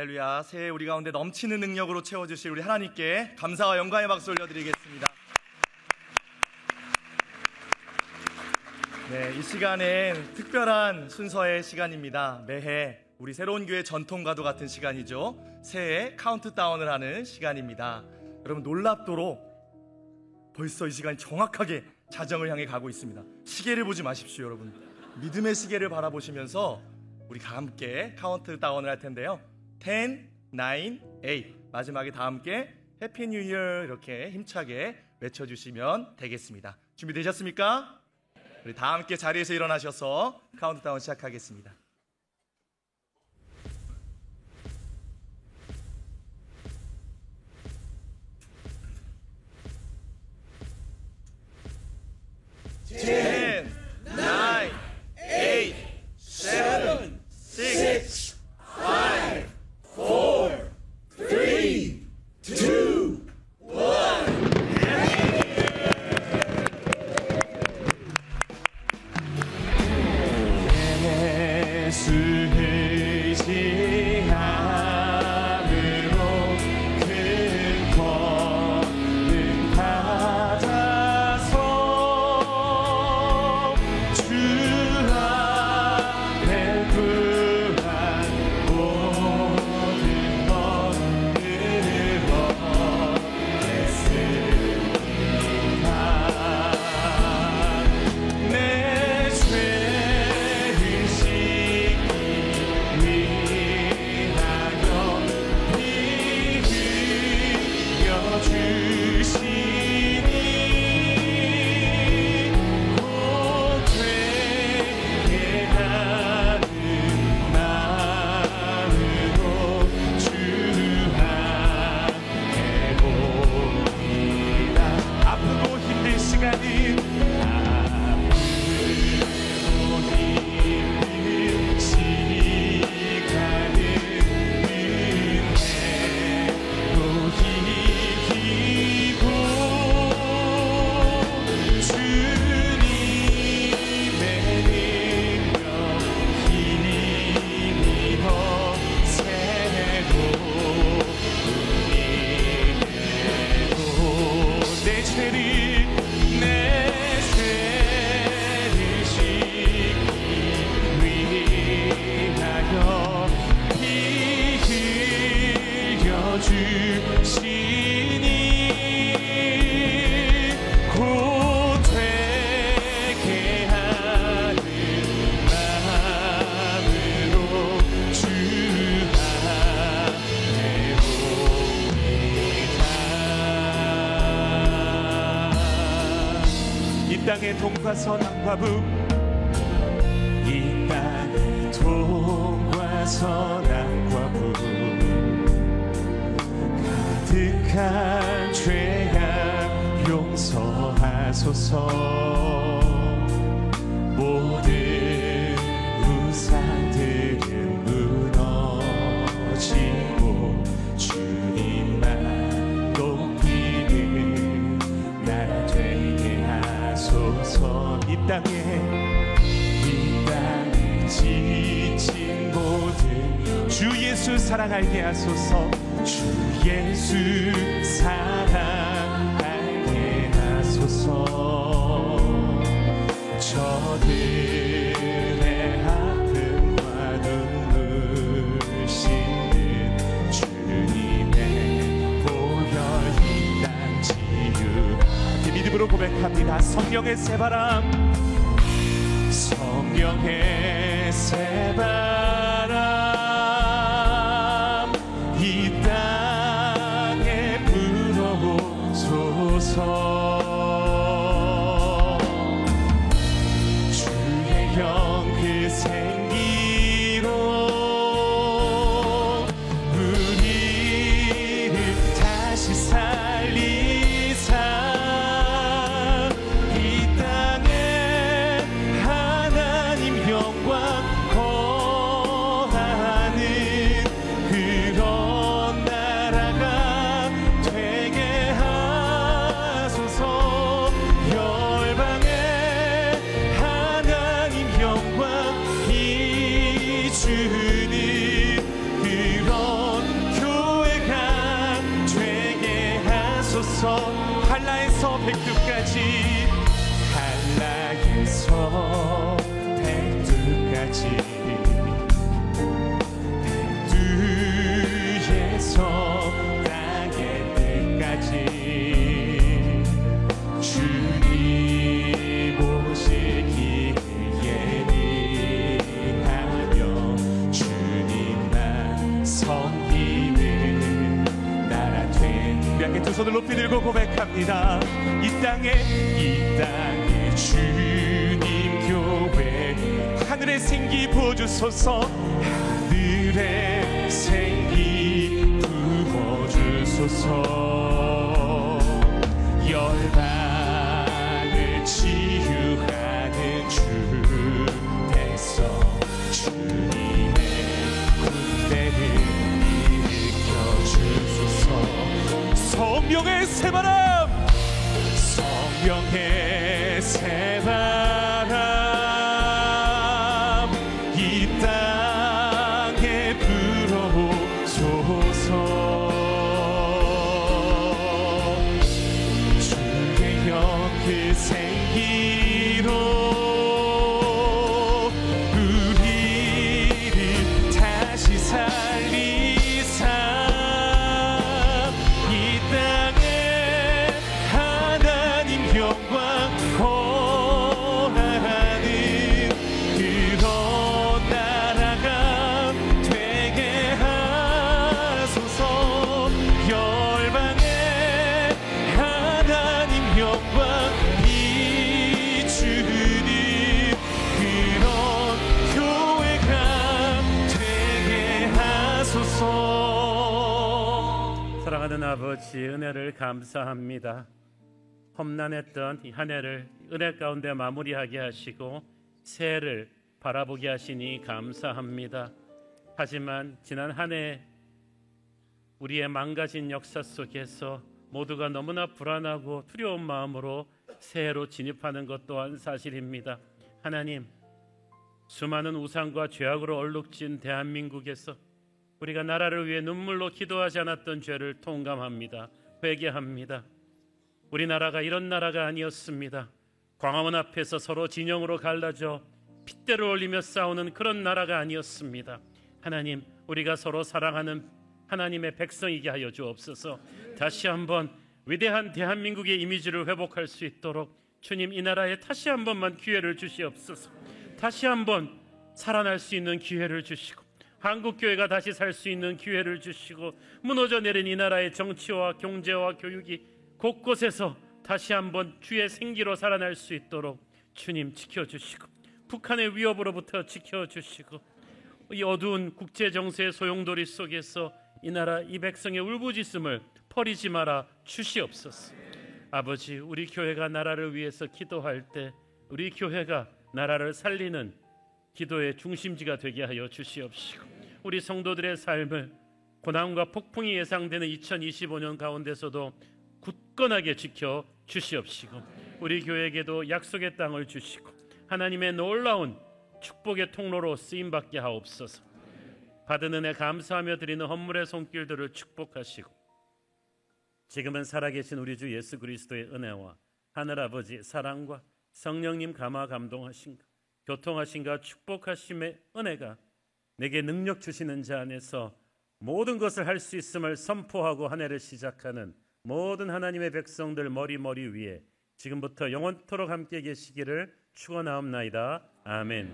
할렐루야. 새해 우리 가운데 넘치는 능력으로 채워주실 우리 하나님께 감사와 영광의 박수 올려드리겠습니다. 네, 이 시간은 특별한 순서의 시간입니다. 매해 우리 새로운 교회 전통과도 같은 시간이죠. 새해 카운트다운을 하는 시간입니다. 여러분, 놀랍도록 벌써 이 시간이 정확하게 자정을 향해 가고 있습니다. 시계를 보지 마십시오, 여러분. 믿음의 시계를 바라보시면서 우리 함께 카운트다운을 할 텐데요. 10, 9, 8 마지막에 다 함께 해피 뉴 이어 이렇게 힘차게 외쳐주시면 되겠습니다. 준비되셨습니까? 우리 다 함께 자리에서 일어나셔서 카운트다운 시작하겠습니다. 땅의 동과서남과 북, 이 땅의 동과서남과 북, 가득한 죄악 용서하소서. 모든 우상들은 무너지고 주님만 높이는 나라 되게 하소서. 이 땅에 지친 모든 주 예수 사랑하게 하소서. 주 예수 사랑하게 하소서. 저들의 아픔과 눈물 씻는 주님의 보혈 이 땅 치유. 믿음으로 고백합니다. 성령의 새바람, 성령의 새바람, 이 땅에 불어오소서. 주의 영 그 생기로 우리를 다시 살리사 이 땅에 하나님 영광 거하는 그런 나라가 되게 하소서. 열방에 하나님 영광 이주는 그런 교회가 되게 하소서. 한라에서 백두까지, 한라에서 백두까지, 백두에서 땅의 끝까지 주님 오시기를 예비하며 주님만 성 땅에 두 손을 높이 들고 고백합니다. 이 땅에 주님 교회 하늘의 생기 부어주소서. 하늘의 생기 부어주소서. 열방을 치유하는 주 백성 주님의 군대를 일으켜주소서. 성령의 새바람, 성령의 새바람 이 땅에 불어오소서. 주의 영 그 생기로 우리를 다시 살리사 이 땅에 하나님 영광 원하는 그런 나라가 되게 하소서. 열방에 하나님 영광 비추는 그런 교회가 되게 하소서. 사랑하는 아버지, 은혜를 감사합니다. 험난했던 이 한 해를 은혜 가운데 마무리하게 하시고 새해를 바라보게 하시니 감사합니다. 하지만 지난 한 해 우리의 망가진 역사 속에서 모두가 너무나 불안하고 두려운 마음으로 새해로 진입하는 것 또한 사실입니다. 하나님, 수많은 우상과 죄악으로 얼룩진 대한민국에서 우리가 나라를 위해 눈물로 기도하지 않았던 죄를 통감합니다. 회개합니다. 우리나라가 이런 나라가 아니었습니다. 광화문 앞에서 서로 진영으로 갈라져 핏대를 올리며 싸우는 그런 나라가 아니었습니다. 하나님, 우리가 서로 사랑하는 하나님의 백성이게 하여 주옵소서. 다시 한번 위대한 대한민국의 이미지를 회복할 수 있도록 주님, 이 나라에 다시 한 번만 기회를 주시옵소서. 다시 한번 살아날 수 있는 기회를 주시고 한국교회가 다시 살 수 있는 기회를 주시고 무너져 내린 이 나라의 정치와 경제와 교육이 곳곳에서 다시 한번 주의 생기로 살아날 수 있도록 주님 지켜주시고 북한의 위협으로부터 지켜주시고 이 어두운 국제정세의 소용돌이 속에서 이 나라 이 백성의 울부짖음을 버리지 마라 주시옵소서. 아버지, 우리 교회가 나라를 위해서 기도할 때 우리 교회가 나라를 살리는 기도의 중심지가 되게 하여 주시옵시고 우리 성도들의 삶을 고난과 폭풍이 예상되는 2025년 가운데서도 굳건하게 지켜 주시옵시고 우리 교회에게도 약속의 땅을 주시고 하나님의 놀라운 축복의 통로로 쓰임받게 하옵소서. 받은 은혜 감사하며 드리는 헌물의 손길들을 축복하시고 지금은 살아계신 우리 주 예수 그리스도의 은혜와 하늘아버지 사랑과 성령님 감화 감동하신가 교통하신가 축복하심의 은혜가 내게 능력 주시는 자 안에서 모든 것을 할 수 있음을 선포하고 한 해를 시작하는 모든 하나님의 백성들 머리 위에 지금부터 영원토록 함께 계시기를 축원하옵나이다. 아멘.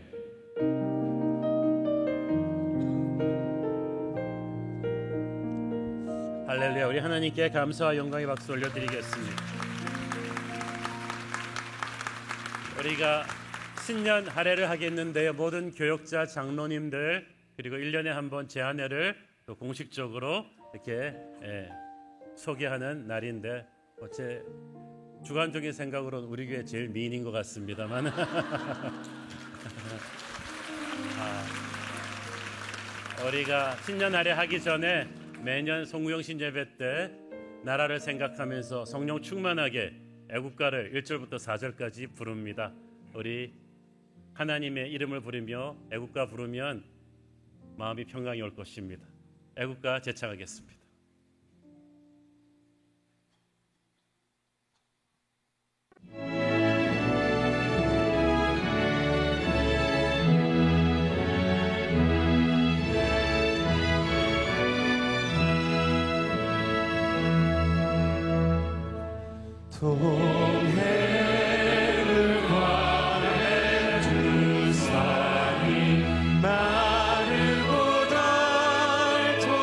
할렐루야. 우리 하나님께 감사와 영광의 박수 올려드리겠습니다. 우리가 신년 할애를 하겠는데요. 모든 교역자, 장로님들 그리고 1년에 한 번 제 한 해를 또 공식적으로 이렇게 소개하는 날인데 제 주관적인 생각으로는 우리 교회 제일 미인인 것 같습니다만 우리가 신년 할애 하기 전에 매년 송구영신 예배 때 나라를 생각하면서 성령 충만하게 애국가를 1절부터 4절까지 부릅니다. 우리 하나님의 이름을 부르며 애국가 부르면 마음이 평강이 올 것입니다. 애국가 제창하겠습니다. 동해를 관해 두 산이 마르고 닳도록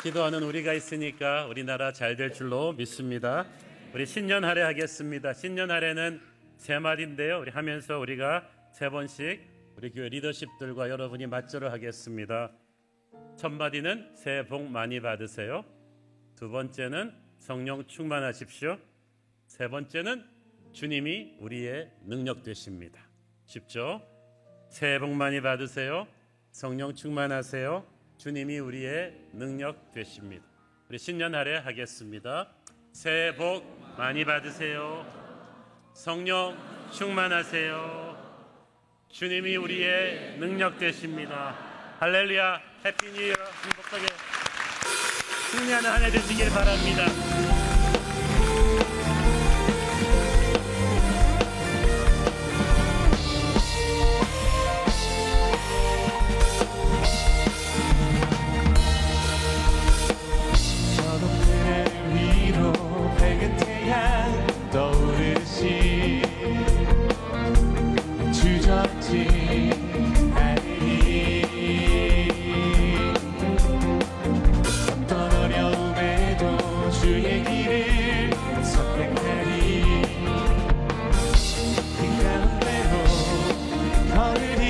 기도하는 우리가 있으니까 우리나라 잘 될 줄로 믿습니다. 우리 신년 할애 하겠습니다. 신년 할애는 세 마디인데요. 우리 하면서 우리가 세 번씩 우리 교회 리더십들과 여러분이 맞절을 하겠습니다. 첫 마디는 새해 복 많이 받으세요. 두 번째는 성령 충만하십시오. 세 번째는 주님이 우리의 능력 되십니다. 쉽죠? 새해 복 많이 받으세요. 성령 충만하세요. 주님이 우리의 능력 되십니다. 우리 신년 할애 하겠습니다. 새해 복 많이 받으세요. 성령 충만하세요. 주님이 우리의 능력 되십니다. 할렐루야. 해피 뉴 이어. 행복하게 승리하는 한 해 되시길 바랍니다. 떠오르시 주저지 않으리 어떤 어려움에도 주의 길을 선택하리 그 가운데로 걸으리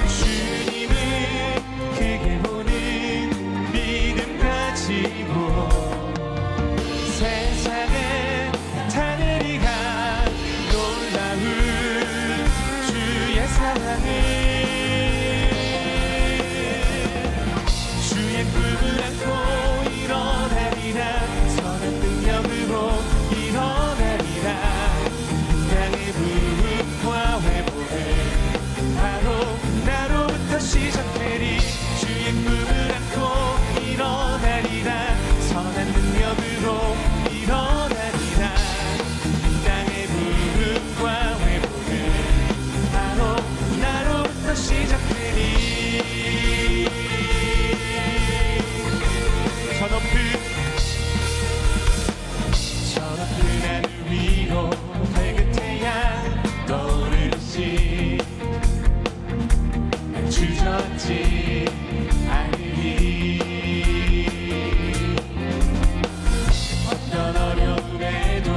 주님을 크게 보는 믿음 가지고 세상에 타내리가 놀라운 주의 사랑을 주의 꿈을 안고 일어나리라 선한 능력으로 일어나리라 땅의 부흥과 회복을 바로 나로부터 시작되리 주의 꿈을 안고 일어나리라 선한 능력으로 일어나리라 땅의 부흥과 회복을 바로 나로부터 시작되리 저 높은 하늘 위로 밝은 태양 떠오르시 주저지 않으리 어떤 어려움에도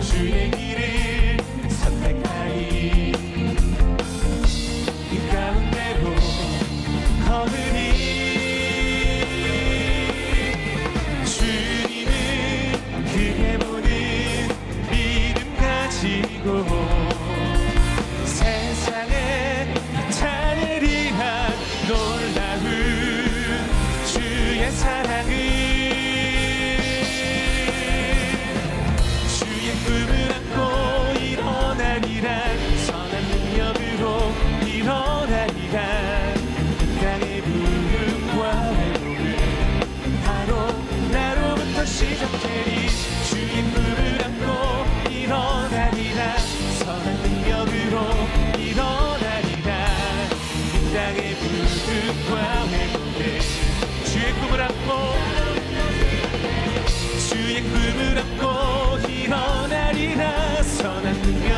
주의 길을 선택하리 이 가운데로 걸으리 주님을 크게 보는 믿음 가지고 세상에 나타내리라 놀라운 주의 사랑을 주의 꿈을 안고 일어나리라 선한 능력으로 일어나리라 땅의 부흥과 회복을 바로 나로부터 시작되리 주의 꿈을 안고 일어나리라 선한 능력으로 일어나리라 이 땅의 부흥과 회복을 주의 꿈을 안고 일어나리라 선한 능력